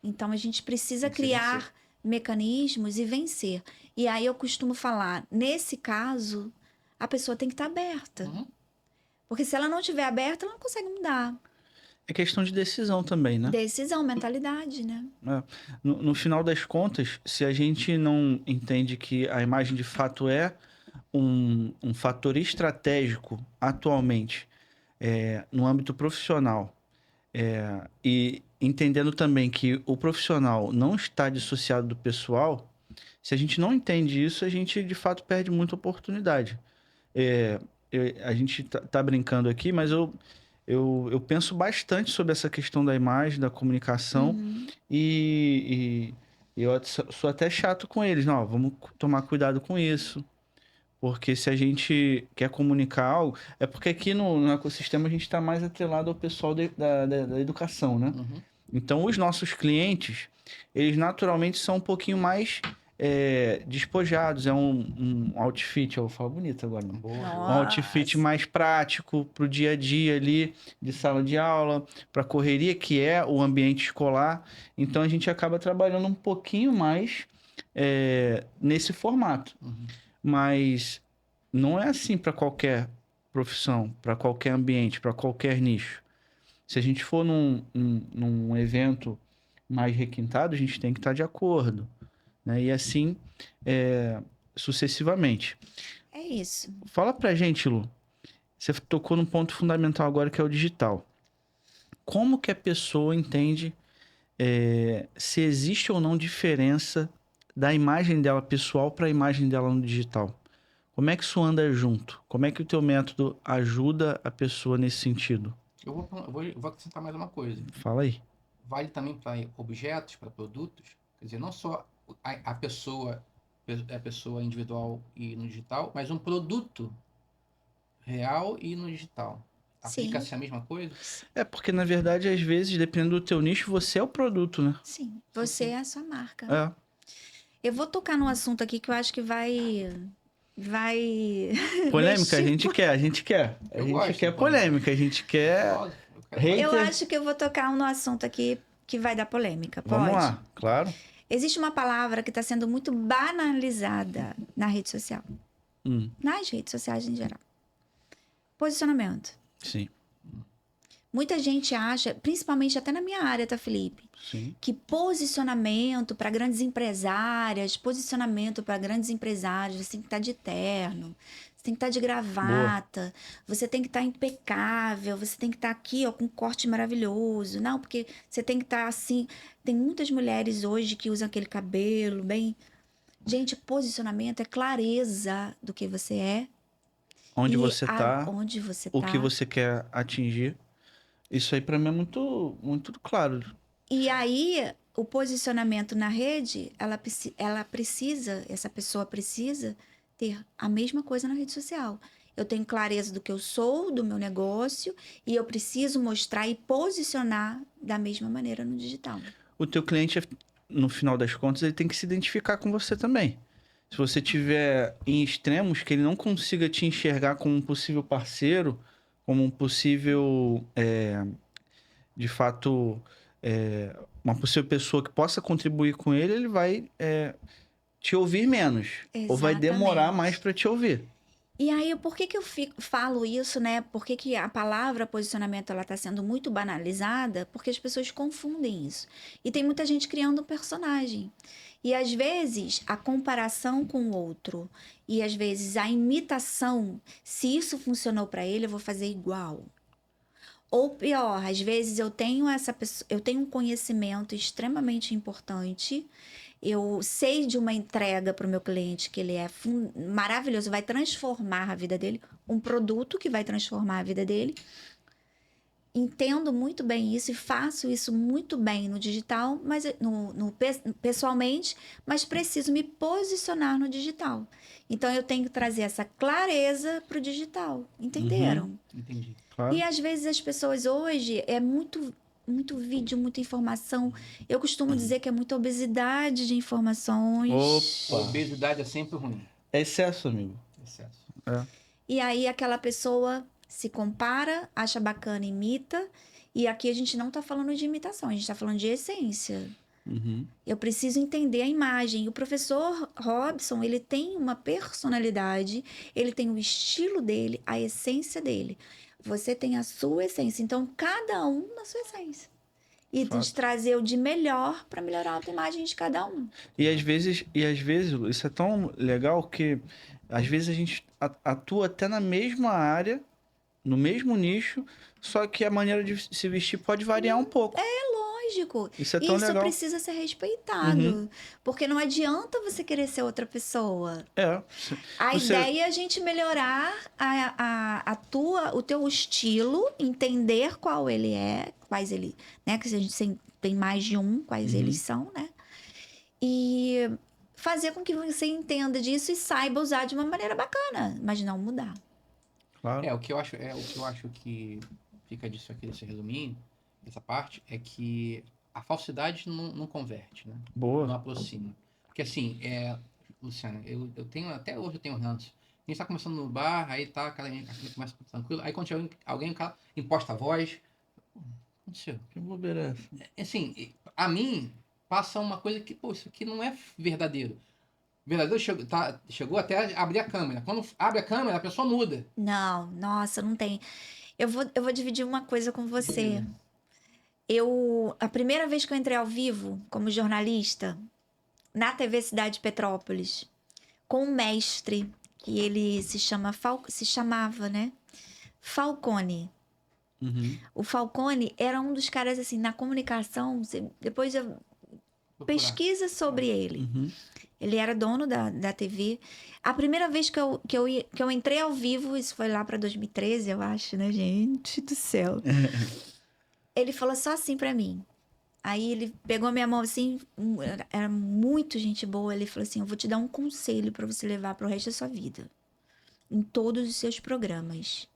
Então a gente precisa Tem que criar mecanismos e vencer. E aí eu costumo falar, nesse caso, a pessoa tem que estar aberta. Uhum. Porque se ela não estiver aberta, ela não consegue mudar. É questão de decisão também, né? Decisão, mentalidade, né? No final das contas, se a gente não entende que a imagem de fato é um fator estratégico atualmente no âmbito profissional, e entendendo também que o profissional não está dissociado do pessoal, se a gente não entende isso, a gente de fato perde muita oportunidade. A gente tá brincando aqui, mas eu penso bastante sobre essa questão da imagem, da comunicação, Uhum. e eu sou até chato com eles. Não, vamos tomar cuidado com isso. Porque se a gente quer comunicar algo... É porque aqui no ecossistema a gente está mais atrelado ao pessoal da educação, né? Uhum. Então, os nossos clientes, eles naturalmente são um pouquinho mais despojados. É um outfit, eu falo bonito agora, né? Boa. Um outfit mais prático para o dia a dia ali, de sala de aula, para a correria que é o ambiente escolar. Então, a gente acaba trabalhando um pouquinho mais nesse formato. Uhum. Mas não é assim para qualquer profissão, para qualquer ambiente, para qualquer nicho. Se a gente for num evento mais requintado, a gente tem que estar de acordo, né? E assim sucessivamente. É isso. Fala pra gente, Lu. Você tocou num ponto fundamental agora, que é o digital. Como que a pessoa entende se existe ou não diferença da imagem dela pessoal para a imagem dela no digital? Como é que isso anda junto? Como é que o teu método ajuda a pessoa nesse sentido? Eu vou acrescentar mais uma coisa. Fala aí. Vale também para objetos, para produtos. Quer dizer, não só a pessoa individual e no digital, mas um produto real e no digital. Sim. Aplica-se a mesma coisa? É porque, na verdade, às vezes, dependendo do teu nicho, você é o produto, né? Sim, você é a sua marca. É. Eu vou tocar num assunto aqui que eu acho que vai Polêmica, a mexer gente quer, a gente quer. A Eu gente gosto quer de polêmica, a gente quer... Nossa, eu quero- Hater. Eu acho que eu vou tocar no assunto aqui que vai dar polêmica. Pode? Vamos lá, claro. Existe uma palavra que está sendo muito banalizada na rede social. Nas redes sociais em geral. Posicionamento. Sim, Muita gente acha, principalmente até na minha área, tá, Felipe? sim. Que posicionamento para grandes empresárias, posicionamento para grandes empresários, você tem que estar de terno, você tem que estar de gravata, você tem que estar impecável, você tem que estar aqui, ó, com um corte maravilhoso. Não, porque você tem que estar assim. Tem muitas mulheres hoje que usam aquele cabelo bem. Gente, posicionamento é clareza do que você é. Onde e você tá, onde você o tá. que você quer atingir. Isso aí pra mim é muito, muito claro. E aí, o posicionamento na rede, essa pessoa precisa ter a mesma coisa na rede social. Eu tenho clareza do que eu sou, do meu negócio, e eu preciso mostrar e posicionar da mesma maneira no digital. O teu cliente, no final das contas, ele tem que se identificar com você também. Se você tiver em extremos que ele não consiga te enxergar como um possível parceiro, como um possível, de fato, uma possível pessoa que possa contribuir com ele, ele vai te ouvir menos. Ou vai demorar Exatamente. mais para te ouvir. E aí, por que eu falo isso, né? Por que a palavra posicionamento ela está sendo muito banalizada? Porque as pessoas confundem isso. E tem muita gente criando um personagem. E às vezes a comparação com o outro e às vezes a imitação, se isso funcionou para ele, eu vou fazer igual. Ou pior, às vezes eu tenho um conhecimento extremamente importante. Eu sei de uma entrega para o meu cliente que ele é maravilhoso, vai transformar a vida dele, um produto que vai transformar a vida dele. Entendo muito bem isso e faço isso muito bem no digital, mas pessoalmente, mas preciso me posicionar no digital. Então eu tenho que trazer essa clareza para o digital, entenderam? Entendi. Claro. E às vezes as pessoas hoje é muito vídeo, muita informação. Eu costumo dizer que é muita obesidade de informações. Opa. Obesidade é sempre ruim. É excesso, amigo. Excesso. E aí aquela pessoa se compara, acha bacana, imita. E aqui a gente não está falando de imitação, a gente está falando de essência. Uhum. Eu preciso entender a imagem. O professor Robson, ele tem uma personalidade, ele tem o estilo dele, a essência dele. Você tem a sua essência. Então, cada um na sua essência. E de trazer o de melhor para melhorar a autoimagem de cada um. E às vezes, isso é tão legal que às vezes a gente atua até na mesma área, no mesmo nicho, só que a maneira de se vestir pode variar um pouco. Lógico. Isso é tão Isso legal. precisa ser respeitado. Porque não adianta você querer ser outra pessoa. A ideia é a gente melhorar o teu estilo, entender qual ele é, quais ele, né? Que a gente tem mais de um, quais eles são, né? E fazer com que você entenda disso e saiba usar de uma maneira bacana, mas não mudar. Claro. O que eu acho que fica disso aqui, desse resuminho, dessa parte, é que a falsidade não converte, né? Boa. Não aproxima. Porque assim, Luciana, eu tenho, até hoje eu tenho ranço. A gente tá começando no bar, aí tá, aquela começa tranquilo, aí quando chega alguém, o cara imposta a voz. O que aconteceu? Que bobeira. Assim, a mim passa uma coisa que, pô, isso aqui não é verdadeiro. Verdadeiro chegou até abrir a câmera. Quando abre a câmera, a pessoa muda. Não, nossa, não tem. Eu vou dividir uma coisa com você. A primeira vez que eu entrei ao vivo como jornalista, na TV Cidade de Petrópolis, com um mestre, que ele se chamava, né? Falcone. O Falcone era um dos caras, assim, na comunicação, depois pesquisa sobre ele. Ele era dono da TV. A primeira vez que eu entrei ao vivo, isso foi lá para 2013, eu acho, né, gente do céu? Ele falou só assim para mim: Aí ele pegou minha mão assim, era muito gente boa. Ele falou assim: eu vou te dar um conselho para você levar pro resto da sua vida. Em todos os seus programas.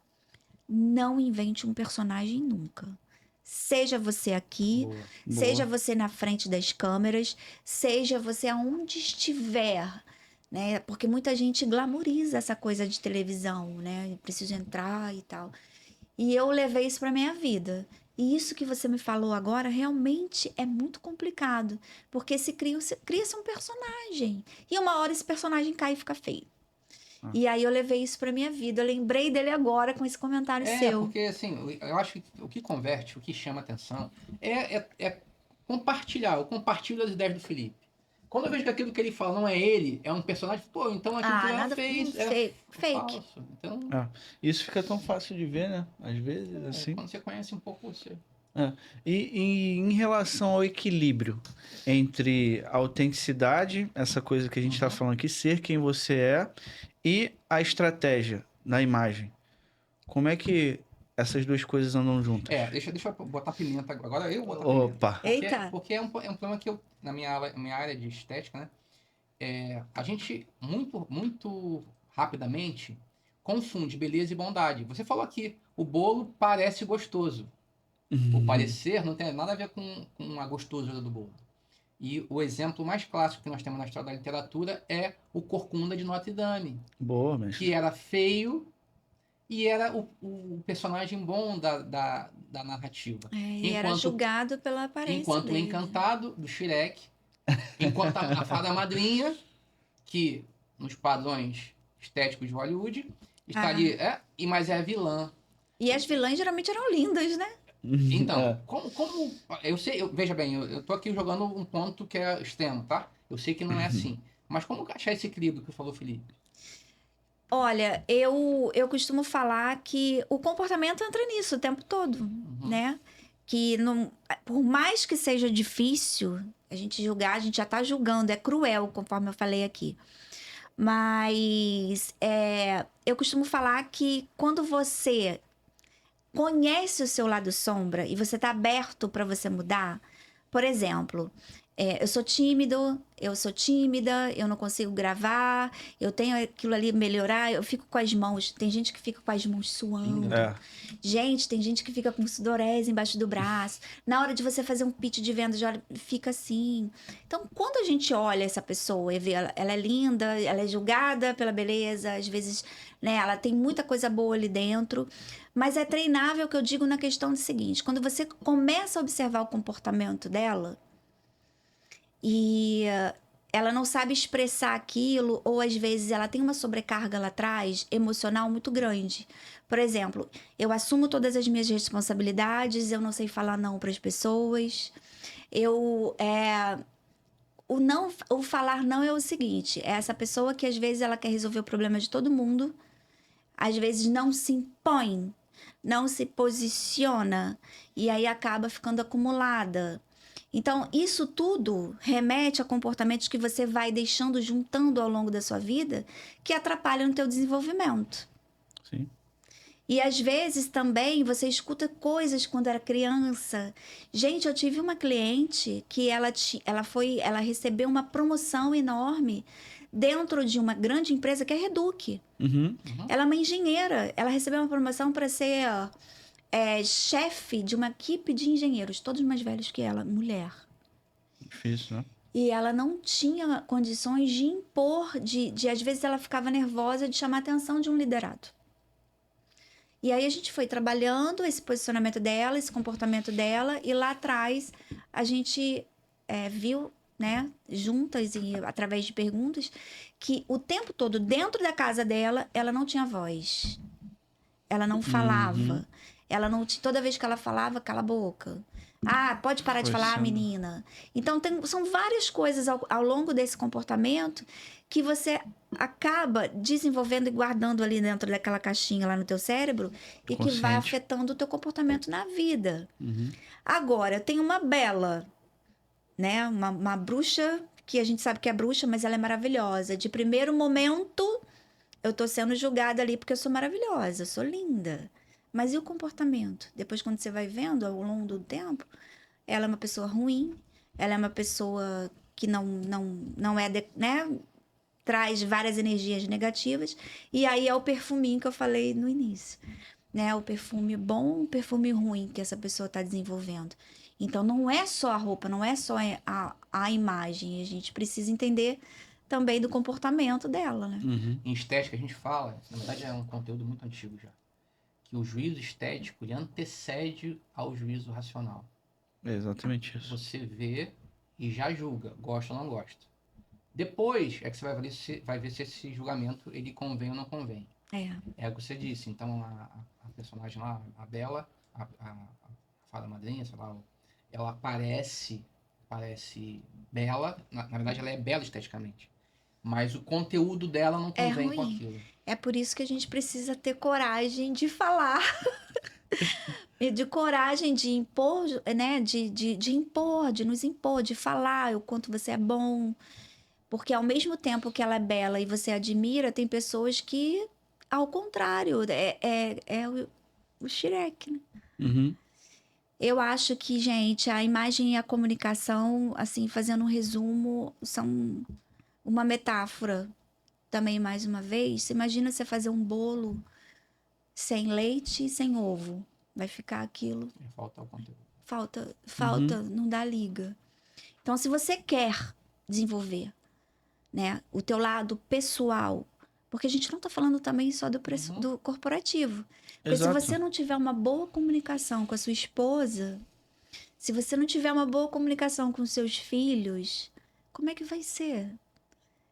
Não invente um personagem nunca. Seja você aqui, Boa. seja você na frente das câmeras, seja você aonde estiver, né? Porque muita gente glamoriza essa coisa de televisão, né? Eu preciso entrar e tal. E eu levei isso para minha vida. E isso que você me falou agora realmente é muito complicado, porque cria-se um personagem. E uma hora esse personagem cai e fica feio. E aí eu levei isso para minha vida. Eu lembrei dele agora com esse comentário seu. Porque assim, eu acho que o que converte, o que chama atenção é compartilhar. Eu compartilho as ideias do Felipe. Quando eu vejo que aquilo que ele fala não é ele, é um personagem, pô, então aquilo que ela nada fez fake. falso. Então, Isso fica tão fácil de ver, né? Às vezes, assim. quando você conhece um pouco você. E em relação ao equilíbrio entre a autenticidade, essa coisa que a gente está falando aqui, ser quem você é, e a estratégia na imagem. Como é que essas duas coisas andam juntas? Deixa eu botar pimenta agora. Agora eu vou botar pimenta. Opa! Eita! Porque é um problema que eu, na minha área de estética, né? A gente, muito rapidamente, confunde beleza e bondade. Você falou aqui, o bolo parece gostoso. O parecer não tem nada a ver com a gostosura do bolo. E o exemplo mais clássico que nós temos na história da literatura é o Corcunda de Notre Dame. Boa, mestre. Que era feio e era o personagem bom da narrativa. E era julgado pela aparência enquanto dele. o Encantado, do Shrek, enquanto a Fada Madrinha, que nos padrões estéticos de Hollywood, está ali, mas é a vilã. E as vilãs geralmente eram lindas, né? Então, como eu sei, veja bem, eu tô aqui jogando um ponto que é extremo, tá? Eu sei que não é assim. Mas como achar esse equilíbrio que falou o Felipe? Olha, eu costumo falar que o comportamento entra nisso o tempo todo, né? Que não, por mais que seja difícil a gente julgar, a gente já tá julgando, é cruel, conforme eu falei aqui. Mas eu costumo falar que quando você conhece o seu lado sombra e você tá aberto para você mudar, por exemplo, eu sou tímida, eu não consigo gravar, eu tenho aquilo ali melhorar, eu fico com as mãos, tem gente que fica com as mãos suando. Gente, tem gente que fica com sudorese embaixo do braço. Na hora de você fazer um pitch de venda, já fica assim. Então, quando a gente olha essa pessoa e vê ela é linda, ela é julgada pela beleza, às vezes, né, ela tem muita coisa boa ali dentro, mas é treinável, que eu digo na questão do seguinte: quando você começa a observar o comportamento dela e ela não sabe expressar aquilo, ou às vezes ela tem uma sobrecarga lá atrás, emocional muito grande. Por exemplo, eu assumo todas as minhas responsabilidades, eu não sei falar não para as pessoas. O falar não é o seguinte: é essa pessoa que às vezes ela quer resolver o problema de todo mundo, às vezes não se impõe, não se posiciona, e aí acaba ficando acumulada. Então, isso tudo remete a comportamentos que você vai deixando, juntando ao longo da sua vida, que atrapalham o teu desenvolvimento. Sim. E às vezes também você escuta coisas quando era criança. Gente, eu tive uma cliente que ela recebeu uma promoção enorme dentro de uma grande empresa que é a Reduc. Ela é uma engenheira. Ela recebeu uma promoção para ser chefe de uma equipe de engenheiros, todos mais velhos que ela, mulher. Difícil, né? E ela não tinha condições de impor, às vezes ela ficava nervosa de chamar a atenção de um liderado. E aí a gente foi trabalhando esse posicionamento dela, esse comportamento dela, e lá atrás a gente viu, né, juntas e através de perguntas, que o tempo todo dentro da casa dela, ela não tinha voz. Ela não falava. Ela não, toda vez que ela falava, cala a boca. Pode parar de falar, menina. Então, são várias coisas ao longo desse comportamento que você acaba desenvolvendo e guardando ali dentro daquela caixinha lá no teu cérebro e que vai afetando o teu comportamento na vida. Agora, tem uma Bela, né? Uma bruxa, que a gente sabe que é bruxa, mas ela é maravilhosa. De primeiro momento, eu tô sendo julgada ali porque eu sou maravilhosa, eu sou linda. Mas e o comportamento? Depois, quando você vai vendo ao longo do tempo, ela é uma pessoa ruim, ela é uma pessoa que não é, né? Traz várias energias negativas. E aí é o perfuminho que eu falei no início, né? O perfume bom, o perfume ruim que essa pessoa está desenvolvendo. Então, não é só a roupa, não é só a imagem. A gente precisa entender também do comportamento dela, né? Uhum. Em estética, a gente fala, na verdade é um conteúdo muito antigo já, que o juízo estético ele antecede ao juízo racional. É exatamente isso. Você vê e já julga, gosta ou não gosta. Depois é que você vai ver se esse julgamento ele convém ou não convém. É o que você disse. Então, a personagem lá, a Bela, a fada madrinha, sei lá, ela parece bela. Na verdade, ela é bela esteticamente. Mas o conteúdo dela não convém com ruim. aquilo. É por isso que a gente precisa ter coragem de falar. E de coragem de impor, né? De impor, de nos impor, de falar o quanto você é bom. Porque ao mesmo tempo que ela é bela e você admira, tem pessoas que, ao contrário, é o Shrek, né? Uhum. Eu acho que, gente, a imagem e a comunicação, assim, fazendo um resumo, são uma metáfora. Também, mais uma vez, você imagina você fazer um bolo sem leite e sem ovo. Vai ficar aquilo. Falta o conteúdo. Falta, não dá liga. Então, se você quer desenvolver, né, o teu lado pessoal, porque a gente não está falando também só do corporativo. Porque Exato. se você não tiver uma boa comunicação com a sua esposa, se você não tiver uma boa comunicação com seus filhos, como é que vai ser?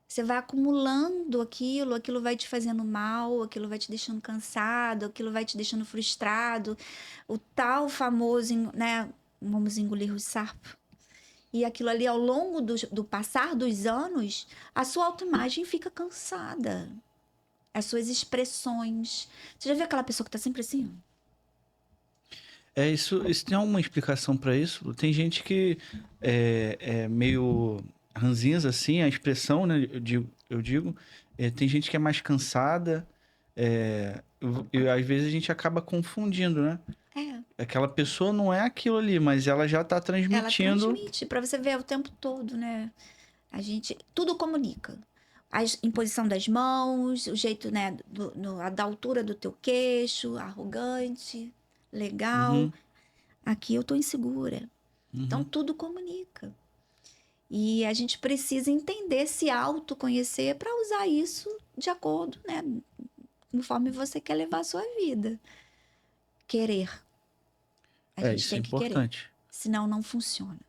Você vai acumulando aquilo vai te fazendo mal, aquilo vai te deixando cansado, aquilo vai te deixando frustrado. O tal famoso, né, vamos engolir o sapo. E aquilo ali, ao longo do passar dos anos, a sua autoimagem fica cansada. As suas expressões. Você já viu aquela pessoa que tá sempre assim? Isso tem alguma explicação para isso? Tem gente que é meio ranzinza, assim, a expressão, né? Eu digo. Tem gente que é mais cansada. Às vezes a gente acaba confundindo, né? Aquela pessoa não é aquilo ali, mas ela já tá transmitindo. Ela transmite, pra você ver o tempo todo, né? Tudo comunica. A imposição das mãos, o jeito, né, da altura do teu queixo, arrogante, legal. Uhum. Aqui eu tô insegura. Uhum. Então, tudo comunica. E a gente precisa entender, se autoconhecer para usar isso de acordo, né? Conforme você quer levar a sua vida. Querer. A gente Isso tem é que importante. querer. Senão não funciona.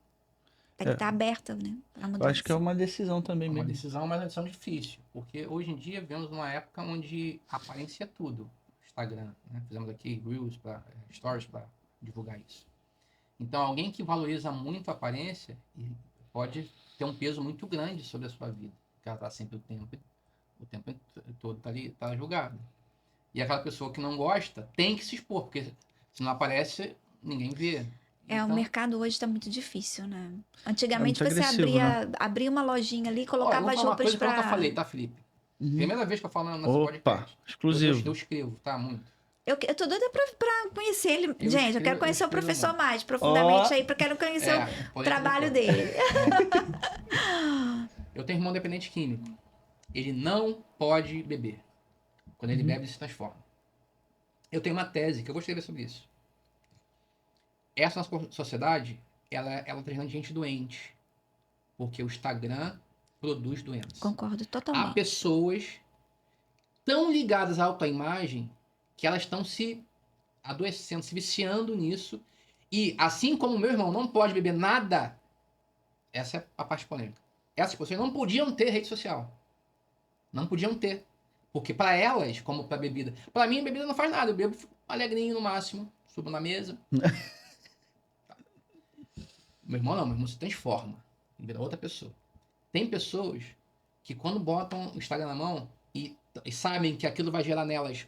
Tem que estar aberta, né? Pra mudança. Eu acho que é uma decisão também uma mesmo. decisão, mas é uma decisão difícil. Porque hoje em dia vivemos numa época onde aparência é tudo. Instagram, né? Fizemos aqui Reels, Stories para divulgar isso. Então, alguém que valoriza muito a aparência pode ter um peso muito grande sobre a sua vida. Porque ela está sempre o tempo todo tá julgada. E aquela pessoa que não gosta tem que se expor, porque se não aparece, ninguém vê. O mercado hoje está muito difícil, né? Antigamente muito você agressivo, né? abria uma lojinha ali, colocava as uma roupas coisa que eu pra... nunca falei, tá, Felipe? Uhum. Primeira vez que eu falo no nosso podcast. Exclusivo. Eu escrevo, tá? Muito. Eu tô doida pra conhecer ele. Eu quero conhecer o professor muito. mais profundamente aí, porque eu quero conhecer o trabalho dele. Eu tenho irmão dependente químico. Ele não pode beber. Quando ele bebe, ele se transforma. Eu tenho uma tese que eu vou escrever sobre isso. Essa nossa sociedade, ela tá gerando gente doente. Porque o Instagram produz doenças. Concordo totalmente. Há pessoas tão ligadas à autoimagem que elas estão se adoecendo, se viciando nisso. E assim como meu irmão não pode beber nada, essa é a parte polêmica. Essas pessoas não podiam ter rede social. Não podiam ter. Porque para elas, como para bebida... Para mim, a bebida não faz nada. Eu bebo alegrinho no máximo. Subo na mesa. Meu irmão não. Meu irmão se transforma. Vira outra pessoa. Tem pessoas que quando botam o Instagram na mão e sabem que aquilo vai gerar nelas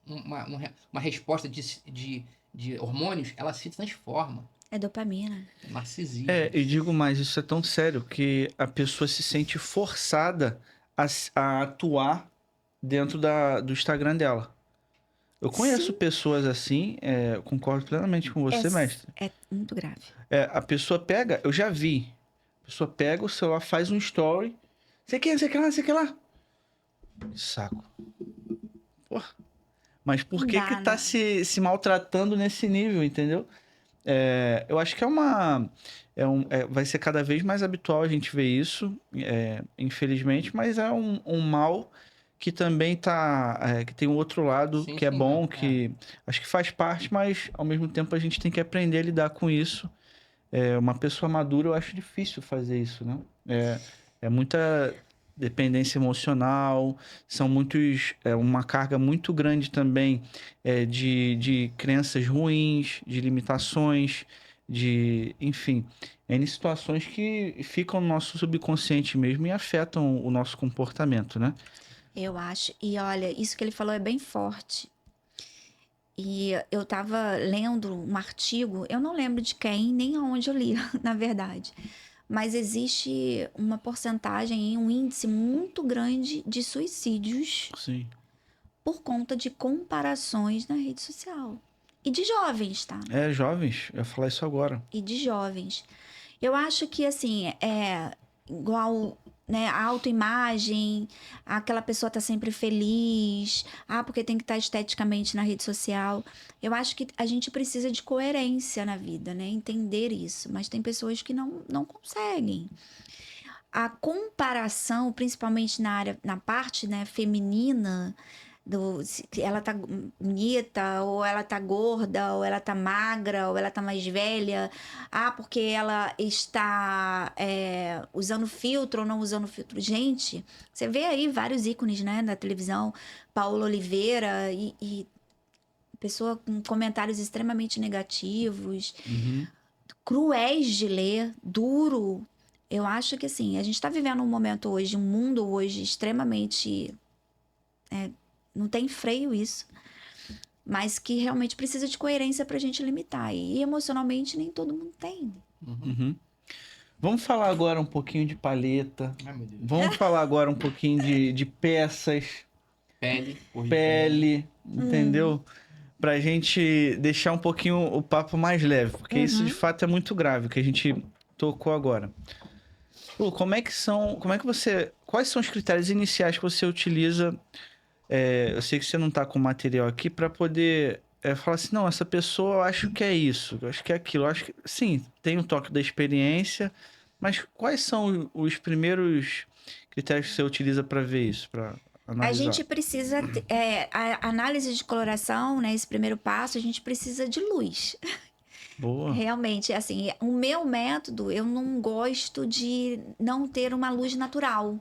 uma resposta de hormônios, ela se transforma. É dopamina. É narcisismo. E digo mais, isso é tão sério que a pessoa se sente forçada a atuar dentro do Instagram dela. Eu conheço Sim. pessoas assim, eu concordo plenamente com você, mestre. É muito grave. A pessoa pega, eu já vi, a pessoa pega o celular, faz um story, sei que lá, sei que lá. Que saco. Porra. Mas por Não que que dá, tá né? se maltratando nesse nível, entendeu? Eu acho que vai ser cada vez mais habitual a gente ver isso, infelizmente, mas é um mal que também que tem um outro lado Sim, que é sim, bom, não. que acho que faz parte, mas ao mesmo tempo a gente tem que aprender a lidar com isso. Uma pessoa madura, eu acho difícil fazer isso, né? É muita dependência emocional, uma carga muito grande também de crenças ruins, de limitações, enfim, em situações que ficam no nosso subconsciente mesmo e afetam o nosso comportamento, né? Eu acho. E olha, isso que ele falou é bem forte. E eu estava lendo um artigo, eu não lembro de quem, nem aonde eu li, na verdade. Mas existe uma porcentagem, um índice muito grande de suicídios Sim. por conta de comparações na rede social. E de jovens, tá? Jovens, eu ia falar isso agora. E de jovens. Eu acho que, assim, é igual, né, a autoimagem, aquela pessoa tá sempre feliz, porque tem que estar esteticamente na rede social. Eu acho que a gente precisa de coerência na vida, né? Entender isso. Mas tem pessoas que não conseguem. A comparação, principalmente na parte, né, feminina, se ela tá bonita, ou ela tá gorda, ou ela tá magra, ou ela tá mais velha. Porque ela está usando filtro ou não usando filtro. Gente, você vê aí vários ícones, né, da televisão, Paola Oliveira e pessoa com comentários extremamente negativos, Uhum. cruéis de ler, duro. Eu acho que assim, a gente está vivendo um momento hoje, um mundo hoje extremamente. Não tem freio isso. Mas que realmente precisa de coerência pra gente limitar. E emocionalmente nem todo mundo tem. Uhum. Vamos falar agora um pouquinho de paleta. Ai, meu Deus. Vamos falar agora um pouquinho de peças, Pele, cor de pele, entendeu? Pra gente deixar um pouquinho o papo mais leve, porque isso de fato é muito grave, o que a gente tocou agora. Lu, quais são os critérios iniciais que você utiliza? Eu sei que você não tá com material aqui pra poder falar assim, não, essa pessoa eu acho que é isso, eu acho que é aquilo, eu acho que sim, tem um toque da experiência, mas quais são os primeiros critérios que você utiliza pra ver isso, pra A analisar? gente precisa. A análise de coloração, né? Esse primeiro passo, a gente precisa de luz. Boa. Realmente, assim, o meu método, eu não gosto de não ter uma luz natural.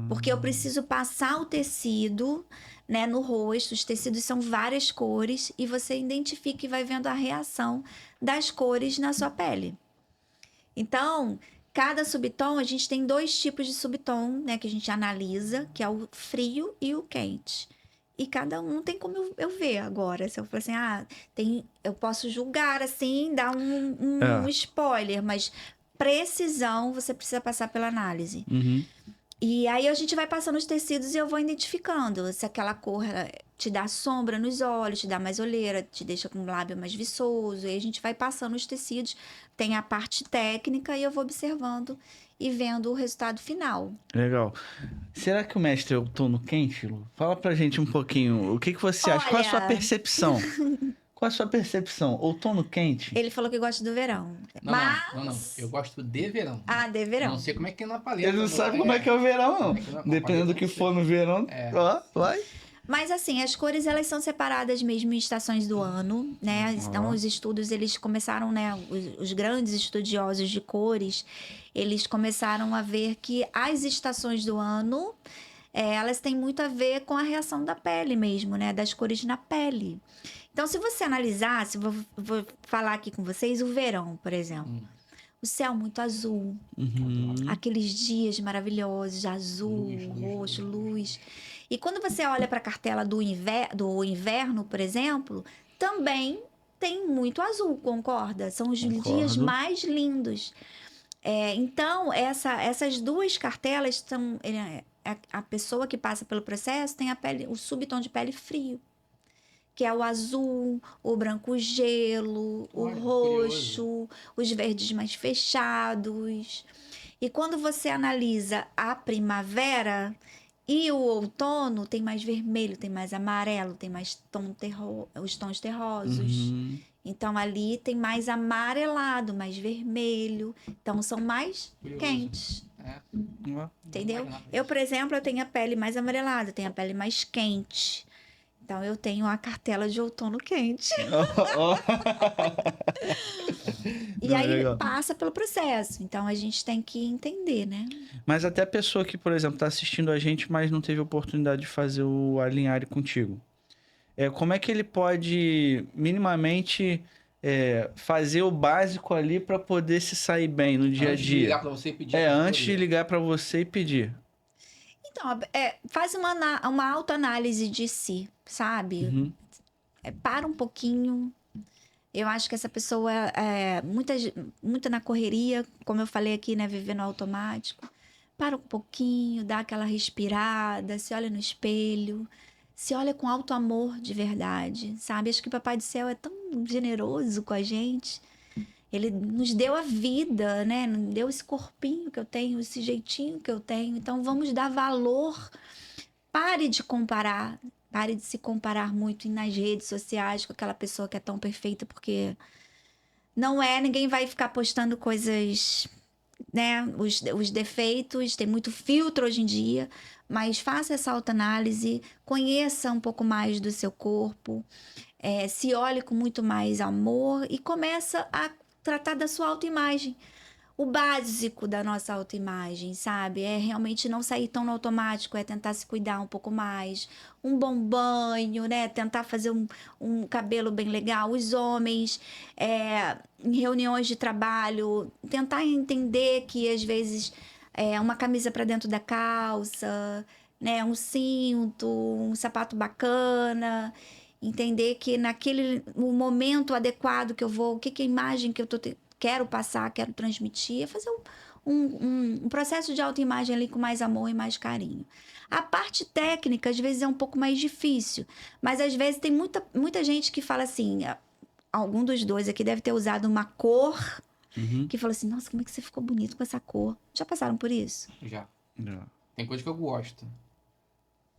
Porque eu preciso passar o tecido, né, no rosto. Os tecidos são várias cores e você identifica e vai vendo a reação das cores na sua pele. Então, cada subtom, a gente tem 2 tipos de subtom, né, que a gente analisa, que é o frio e o quente. E cada um não tem como eu ver agora. Se eu for assim, eu posso julgar assim, dar um É. spoiler, mas precisão você precisa passar pela análise. Uhum. E aí a gente vai passando os tecidos e eu vou identificando se aquela cor te dá sombra nos olhos, te dá mais olheira, te deixa com o lábio mais viçoso. E aí a gente vai passando os tecidos, tem a parte técnica e eu vou observando e vendo o resultado final. Legal. Será que o mestre é o tono quente, Lu? Fala pra gente um pouquinho. O que você acha? Qual é a sua Olha, percepção? Qual é a sua percepção? Outono quente? ele falou que gosta do verão. Não. Eu gosto de verão. De Eu verão. não sei como é que tem na paleta. Ele não sabe como é que é o verão, não. Como é que na Dependendo do paleta, que eu não for sei. no verão, ó, vai. Mas assim, as cores elas são separadas mesmo em estações do ano, né? Então os estudos eles começaram, né? Os grandes estudiosos de cores, eles começaram a ver que as estações do ano elas têm muito a ver com a reação da pele mesmo, né? Das cores na pele. Então, se você analisar, vou falar aqui com vocês, o verão, por exemplo. O céu muito azul, aqueles dias maravilhosos de azul, roxo, luz. E quando você olha para a cartela do inverno, por exemplo, também tem muito azul, concorda? São os dias Concordo. mais lindos. Então, essas 2 cartelas são. A pessoa que passa pelo processo tem o subtom de pele frio. que é o azul, o branco gelo, o Olha, roxo, os verdes mais fechados. E quando você analisa a primavera e o outono, tem mais vermelho, tem mais amarelo, tem mais os tons terrosos. Uhum. Então ali tem mais amarelado, mais vermelho. Então são mais Curioso. quentes. É, Ó. Entendeu? não imaginava Eu, isso. por exemplo, eu tenho a pele mais amarelada, tenho a pele mais quente. Então eu tenho a cartela de outono quente. Ó. E Não, aí legal. passa pelo processo. Então a gente tem que entender, né? Mas até a pessoa que, por exemplo, está assistindo a gente, mas não teve oportunidade de fazer o alinhare contigo. Como é que ele pode minimamente fazer o básico ali para poder se sair bem no dia a Antes de ligar dia? pra você e pedir Antes de consultoria. ligar para você e pedir. Então, faz uma autoanálise de si, sabe? Uhum. Para um pouquinho. Eu acho que essa pessoa muito na correria, como eu falei aqui, né? Vivendo automático. Para um pouquinho, dá aquela respirada, se olha no espelho, se olha com alto amor de verdade, sabe? Acho que o Papai do Céu é tão generoso com a gente. Ele nos deu a vida, né? Nos deu esse corpinho que eu tenho, esse jeitinho que eu tenho. Então vamos dar valor. Pare de comparar. Pare de se comparar muito nas redes sociais com aquela pessoa que é tão perfeita, porque não é, ninguém vai ficar postando coisas, né? Os defeitos, tem muito filtro hoje em dia, mas faça essa autoanálise, conheça um pouco mais do seu corpo, se olhe com muito mais amor e começa a tratar da sua autoimagem. O básico da nossa autoimagem, sabe? É realmente não sair tão no automático, é tentar se cuidar um pouco mais. Um bom banho, né? Tentar fazer um cabelo bem legal. Os homens, em reuniões de trabalho, tentar entender que às vezes uma camisa para dentro da calça, né? Um cinto, um sapato bacana. Entender que no momento adequado que eu vou, o que é a imagem que eu quero passar, quero transmitir, é fazer um processo de autoimagem ali com mais amor e mais carinho. A parte técnica, às vezes, é um pouco mais difícil, mas às vezes tem muita gente que fala assim, algum dos dois aqui deve ter usado uma cor Uhum. que fala assim, nossa, como é que você ficou bonito com essa cor? Já passaram por isso? Já. Já. Tem coisa que eu gosto.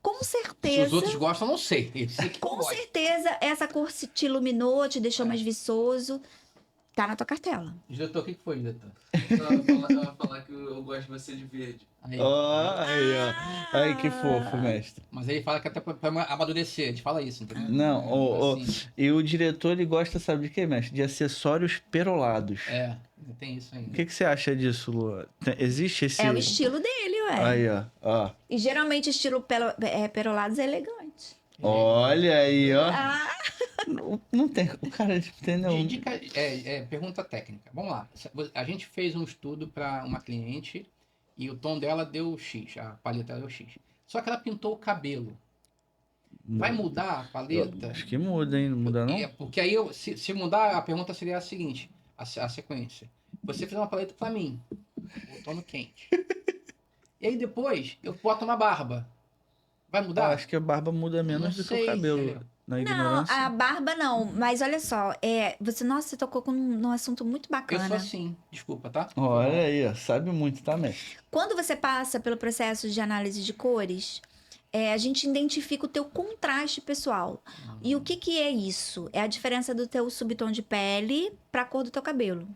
Com Se certeza. os outros gostam, eu não sei. Eu sei que eu Com gosto. certeza, essa cor te iluminou, te deixou mais viçoso. Tá na tua cartela. Diretor, o que foi, diretor? Eu ia falar que eu gosto de você de verde. Aí. Aí, ó. Ai, que fofo, mestre. Mas ele fala que até pra amadurecer. A gente fala isso, entendeu? Não, Assim, e o diretor, ele gosta, sabe de quê, mestre? De acessórios perolados. tem isso O ainda. que você acha disso, Lu? Existe esse... É o estilo dele, ué. Aí, ó. E geralmente estilo perolados é elegante. Olha aí, ó. Ah, Não tem... O cara, entendeu? Pergunta técnica. Vamos lá. A gente fez um estudo para uma cliente e o tom dela deu X, a paleta dela deu X. Só que ela pintou o cabelo. Vai mudar a paleta? Acho que muda, hein? Não muda, não? Porque aí, se mudar, a pergunta seria a seguinte, a sequência. Você fez uma paleta para mim, o tono quente. E aí depois, eu boto uma barba. Vai mudar? Acho que a barba muda menos Não do que sei, o cabelo. entendeu? Na não, ignorância. a barba não. Mas olha só, você tocou num assunto muito Eu bacana. sou assim, desculpa, tá? Olha aí, ó. Sabe muito, tá, mestre? Quando você passa pelo processo de análise de cores, a gente identifica o teu contraste pessoal. E o que é isso? É a diferença do teu subtom de pele para a cor do teu cabelo.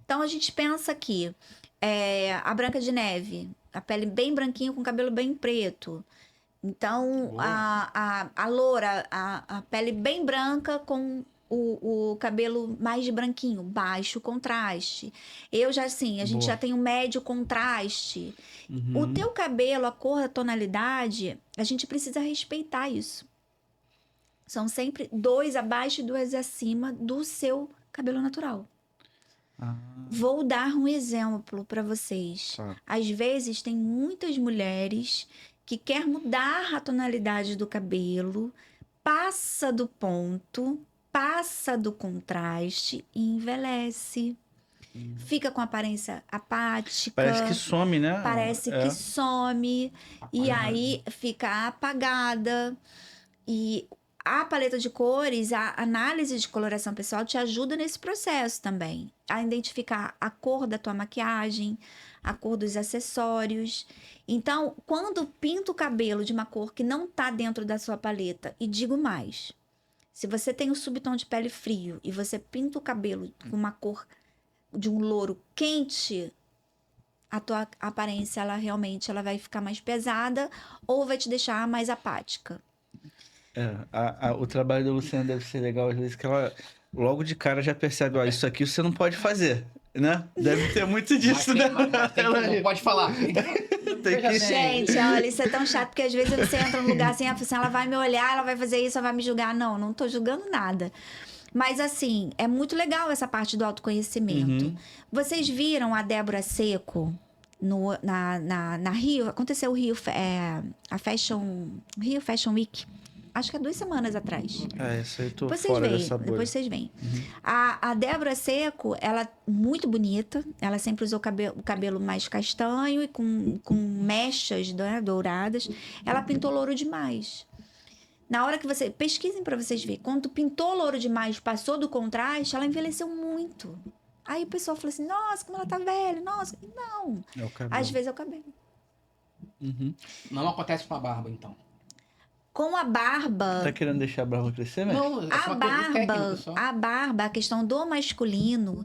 Então a gente pensa aqui, a Branca de Neve, a pele bem branquinha com cabelo bem preto. Então a loura, a pele bem branca com o cabelo mais branquinho, baixo contraste. Eu já assim, a gente Boa. já tem um médio contraste. Uhum. O teu cabelo, a cor, a tonalidade, a gente precisa respeitar isso. São sempre 2 abaixo e 2 acima do seu cabelo natural. Ah, Vou dar um exemplo para vocês. tá. Às vezes tem muitas mulheres que quer mudar a tonalidade do cabelo, passa do ponto, passa do contraste e envelhece. Fica com aparência apática. Parece que some, né? Parece que some. E aí fica apagada. E a paleta de cores, a análise de coloração pessoal te ajuda nesse processo também. A identificar a cor da tua maquiagem, a cor dos acessórios. Então, quando pinta o cabelo de uma cor que não tá dentro da sua paleta, e digo mais, se você tem um subtom de pele frio e você pinta o cabelo com uma cor de um louro quente, a tua aparência, ela realmente vai ficar mais pesada ou vai te deixar mais apática. O trabalho da Luciana deve ser legal, às vezes, que ela logo de cara já percebe, ó, isso aqui você não pode fazer, né? Deve ter muito disso, né? Não pode falar. Tem que... Gente, olha, isso é tão chato, porque às vezes você entra num lugar assim, a pessoa, ela vai me olhar, ela vai fazer isso, ela vai me julgar. Não tô julgando nada. Mas assim, é muito legal essa parte do autoconhecimento. Uhum. Vocês viram a Débora Seco na Rio? Aconteceu o Rio, Rio Fashion Week. Acho que há 2 semanas atrás. Isso aí eu tô Depois fora vocês veem, dessa bolha. depois vocês veem. A Débora Seco, ela muito bonita. Ela sempre usou o cabelo mais castanho e com mechas, né, douradas. Ela pintou louro demais. Na hora que você... Pesquisem pra vocês verem. Quando pintou louro demais, passou do contraste, ela envelheceu muito. Aí o pessoal falou assim, nossa, como ela tá velha. Nossa, não. É o cabelo. Às vezes é o cabelo. Uhum. Não acontece com a barba, então. Com a barba... Tá querendo deixar a barba crescer, mesmo? Não, é só uma coisa técnica só. A barba, a questão do masculino,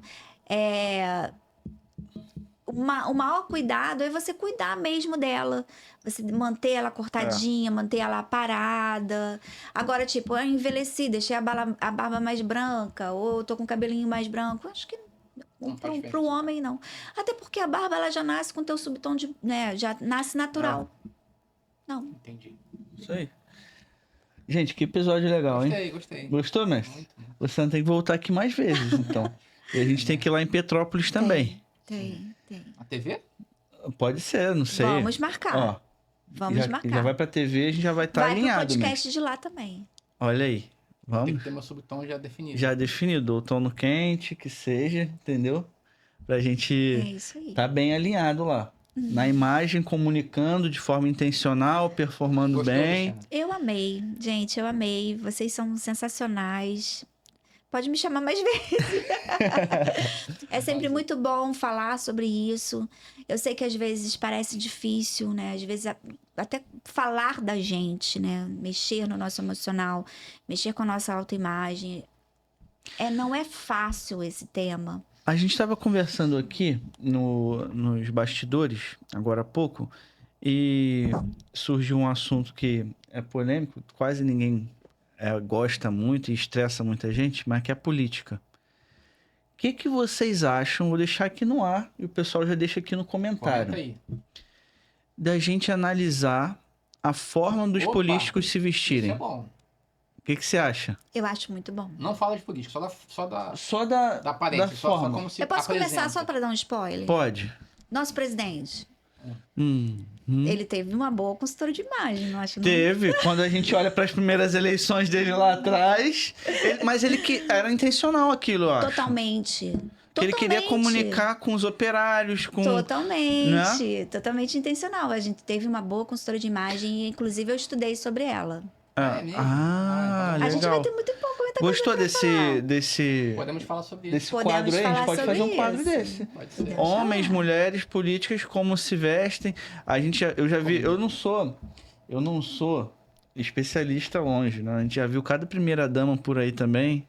o maior cuidado é você cuidar mesmo dela. Você manter ela cortadinha, manter ela parada. Agora, tipo, eu envelheci, deixei a barba mais branca, ou eu tô com o cabelinho mais branco. Acho que pro homem, não. Até porque a barba, ela já nasce com o teu subtom de... né, já nasce natural. Não. Entendi. Isso aí. Gente, que episódio legal, hein? Gostei. Gostou, mestre? Muito. Você não tem que voltar aqui mais vezes, então. E a gente tem que ir lá em Petrópolis também. Tem. A TV? Pode ser, não sei. Vamos marcar. Ó, Vamos marcar. Já vai pra TV, a gente já vai estar alinhado. Vai pro mesmo. podcast de lá também. Olha aí. Tem Vamos. que ter meu subtom já definido. Já definido, outono quente, que seja, entendeu? Pra É gente isso aí. tá bem alinhado lá. Na imagem, comunicando de forma intencional, performando Gostou, bem. Luciana? Eu amei, gente, eu amei. Vocês são sensacionais. Pode me chamar mais vezes. É sempre muito bom falar sobre isso. Eu sei que às vezes parece difícil, né? Às vezes até falar da gente, né? Mexer no nosso emocional, mexer com a nossa autoimagem. Não é fácil esse tema. A gente estava conversando aqui nos bastidores, agora há pouco, e surgiu um assunto que é polêmico, quase ninguém gosta muito e estressa muita gente, mas que é a política. O que vocês acham? Vou deixar aqui no ar e o pessoal já deixa aqui no comentário. Comenta aí. Da gente analisar a forma dos Opa, políticos se vestirem. Isso é bom. O que você acha? Eu acho muito bom. Não fala de política, só Só da aparência. da Só forma. como se Eu posso começar apresenta. só para dar um spoiler? Pode. Nosso presidente, Ele ele teve uma boa consultora de imagem, não acho não? teve. Quando a gente olha para as primeiras eleições dele lá atrás, mas ele que era intencional aquilo, eu acho. Totalmente. Que ele queria comunicar com os operários, com... Totalmente intencional. A gente teve uma boa consultora de imagem e, inclusive, eu estudei sobre ela. É mesmo? Ah, A gente vai legal. ter muita coisa Gostou pra falar. desse Podemos falar sobre desse isso. Podemos quadro aí? A gente falar pode sobre fazer um quadro isso. desse. Pode ser. Podemos Homens, falar. mulheres, políticas, como se vestem. Eu já vi, eu não sou especialista longe, né? A gente já viu cada primeira dama por aí também,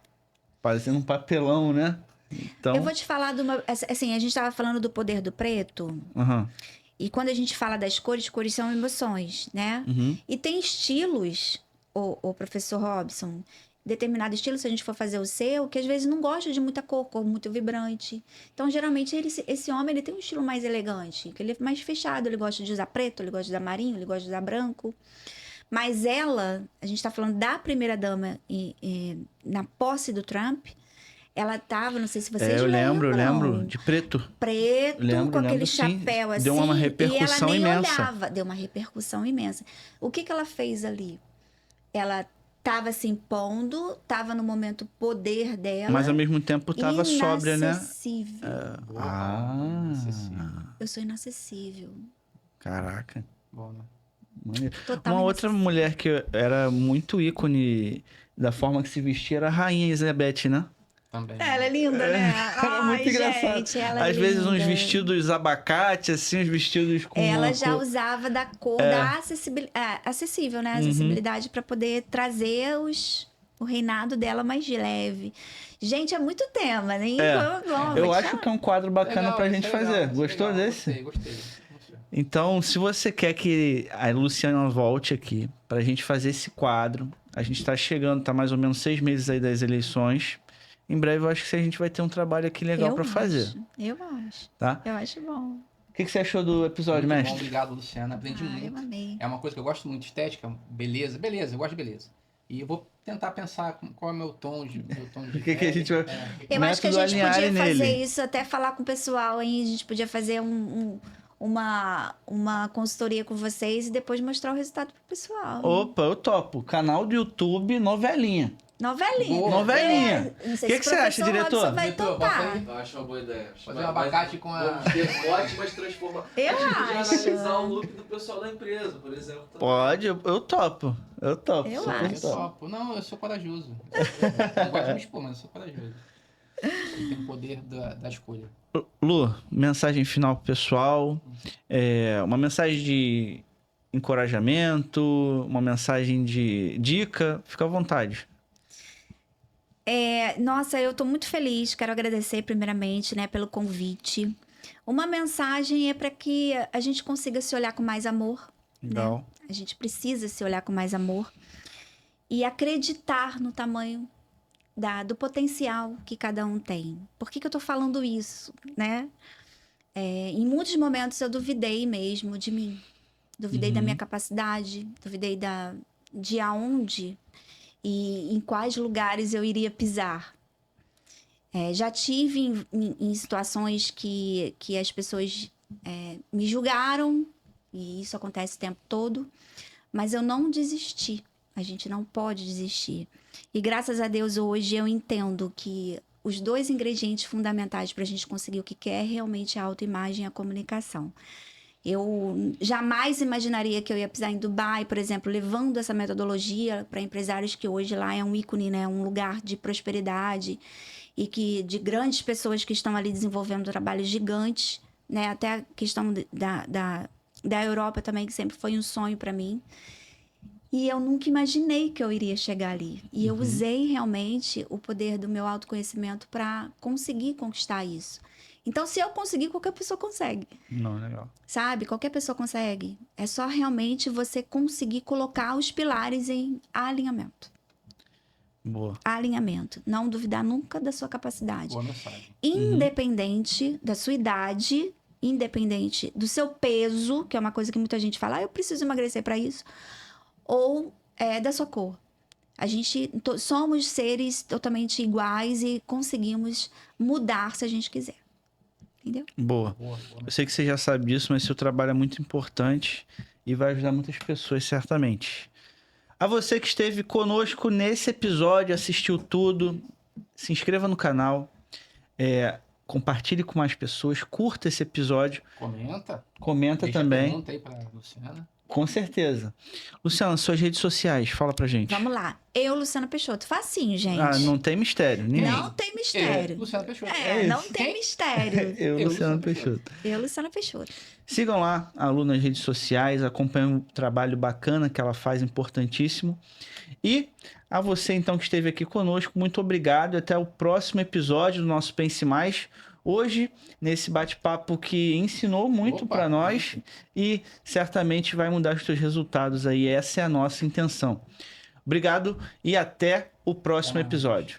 fazendo um papelão, né? Então, Eu vou te falar de uma... Assim, a gente estava falando do poder do preto. aham, E quando a gente fala das cores são emoções, né? uhum. E tem estilos, o professor Robson, determinado estilo, se a gente for fazer o seu, que às vezes não gosta de muita cor muito vibrante. Então, geralmente, esse homem ele tem um estilo mais elegante, que ele é mais fechado, ele gosta de usar preto, ele gosta de usar marinho, ele gosta de usar branco. Mas ela, a gente está falando da primeira-dama na posse do Trump, ela tava, não sei se vocês Eu lembram. lembro, de preto. Preto, com aquele sim. chapéu assim. Deu uma repercussão e ela nem imensa. olhava. Deu uma repercussão imensa. O que ela fez ali? Ela tava se impondo, tava no momento poder dela. Mas ao mesmo tempo tava sóbria, né? Inacessível. Ah, Inacessível. Eu sou inacessível. caraca. Bom, né? Maneiro. Total Uma outra mulher que era muito ícone da forma que se vestia era a Rainha Elizabeth, né? Também. Ela é linda, né? Era muito Ai, engraçado. gente, ela é Às vezes uns linda. vestidos abacate, assim, uns vestidos com Ela uma já cor... usava da cor da acessível, né? Acessibilidade para poder trazer o reinado dela mais leve. Gente, é muito tema, né? Eu acho que é um quadro bacana Legal, pra isso gente é legal, fazer. isso é Gostou legal. desse? Gostei. Então, se você quer que a Luciana volte aqui pra gente fazer esse quadro, a gente tá chegando, tá mais ou menos 6 meses aí das eleições. Em breve eu acho que a gente vai ter um trabalho aqui legal pra fazer, Eu acho. tá? Eu acho bom. O que você achou do episódio, Muito bom, mestre? obrigado, Luciana. Aprendi Eu muito. amei. É uma coisa que eu gosto muito, estética, beleza, eu gosto de beleza. E eu vou tentar pensar qual é o meu tom de O que a gente vai... Eu acho que a Método gente podia Alinhare fazer nele. isso, até falar com o pessoal, hein? A gente podia fazer uma consultoria com vocês e depois mostrar o resultado pro pessoal. Opa, eu topo. Canal do YouTube, novelinha. Novelinha. Boa. Novelinha. Não sei Que se que você o acha, professor diretor? Robson vai Diretor, bota topar. aí. Eu acho uma boa ideia. Fazer um abacate com a- Vamos ter ótimas transformações. Eu A gente podia acho. analisar o look do pessoal da empresa, por exemplo. também. Pode, eu topo. Eu topo. Eu super acho. topo. Não, eu sou corajoso. Eu não gosto de me expor, mas eu sou corajoso. Eu tenho o poder da escolha. Lu, mensagem final pro pessoal. Uma mensagem de encorajamento, uma mensagem de dica. Fica à vontade. Nossa, eu tô muito feliz. Quero agradecer primeiramente, né, pelo convite. Uma mensagem é para que a gente consiga se olhar com mais amor. Legal. A gente precisa se olhar com mais amor e acreditar no tamanho do potencial que cada um tem. Por que eu tô falando isso, né? Em muitos momentos eu duvidei mesmo de mim. Duvidei da minha capacidade, duvidei de aonde e em quais lugares eu iria pisar. Já tive em situações que as pessoas me julgaram, e isso acontece o tempo todo, mas eu não desisti. A gente não pode desistir. E graças a Deus hoje eu entendo que os 2 ingredientes fundamentais para a gente conseguir o que quer é realmente a autoimagem e a comunicação. Eu jamais imaginaria que eu ia pisar em Dubai, por exemplo, levando essa metodologia para empresários que hoje lá é um ícone, né? Um lugar de prosperidade e de grandes pessoas que estão ali desenvolvendo trabalhos gigantes, né? Até a questão da Europa também, que sempre foi um sonho para mim. E eu nunca imaginei que eu iria chegar ali. E eu usei realmente o poder do meu autoconhecimento para conseguir conquistar isso. Então, se eu conseguir, qualquer pessoa consegue. Não, legal. Sabe? Qualquer pessoa consegue. É só realmente você conseguir colocar os pilares em alinhamento. Boa. Alinhamento. Não duvidar nunca da sua capacidade. Boa mensagem. Independente da sua idade, independente do seu peso, que é uma coisa que muita gente fala, eu preciso emagrecer para isso, ou da sua cor. A gente somos seres totalmente iguais e conseguimos mudar se a gente quiser. Entendeu? Boa. Eu sei que você já sabe disso, mas seu trabalho é muito importante e vai ajudar muitas pessoas, certamente. A você que esteve conosco nesse episódio, assistiu tudo, se inscreva no canal, compartilhe com mais pessoas, curta esse episódio. Comenta Deixa também. Pergunta aí pra Luciana. Com certeza. Luciana, suas redes sociais, fala pra gente. Vamos lá. Eu, Luciana Peixoto. Facinho, gente. Não tem mistério. Ninguém. Não tem mistério. Luciana Peixoto. Não tem mistério. Eu, Luciana Peixoto. Eu, Luciana Peixoto. Sigam lá a Lu nas redes sociais, acompanhem o trabalho bacana que ela faz, importantíssimo. E a você, então, que esteve aqui conosco, muito obrigado e até o próximo episódio do nosso Pense Mais. Hoje, nesse bate-papo que ensinou muito para nós e certamente vai mudar os seus resultados aí. Essa é a nossa intenção. Obrigado e até o próximo episódio.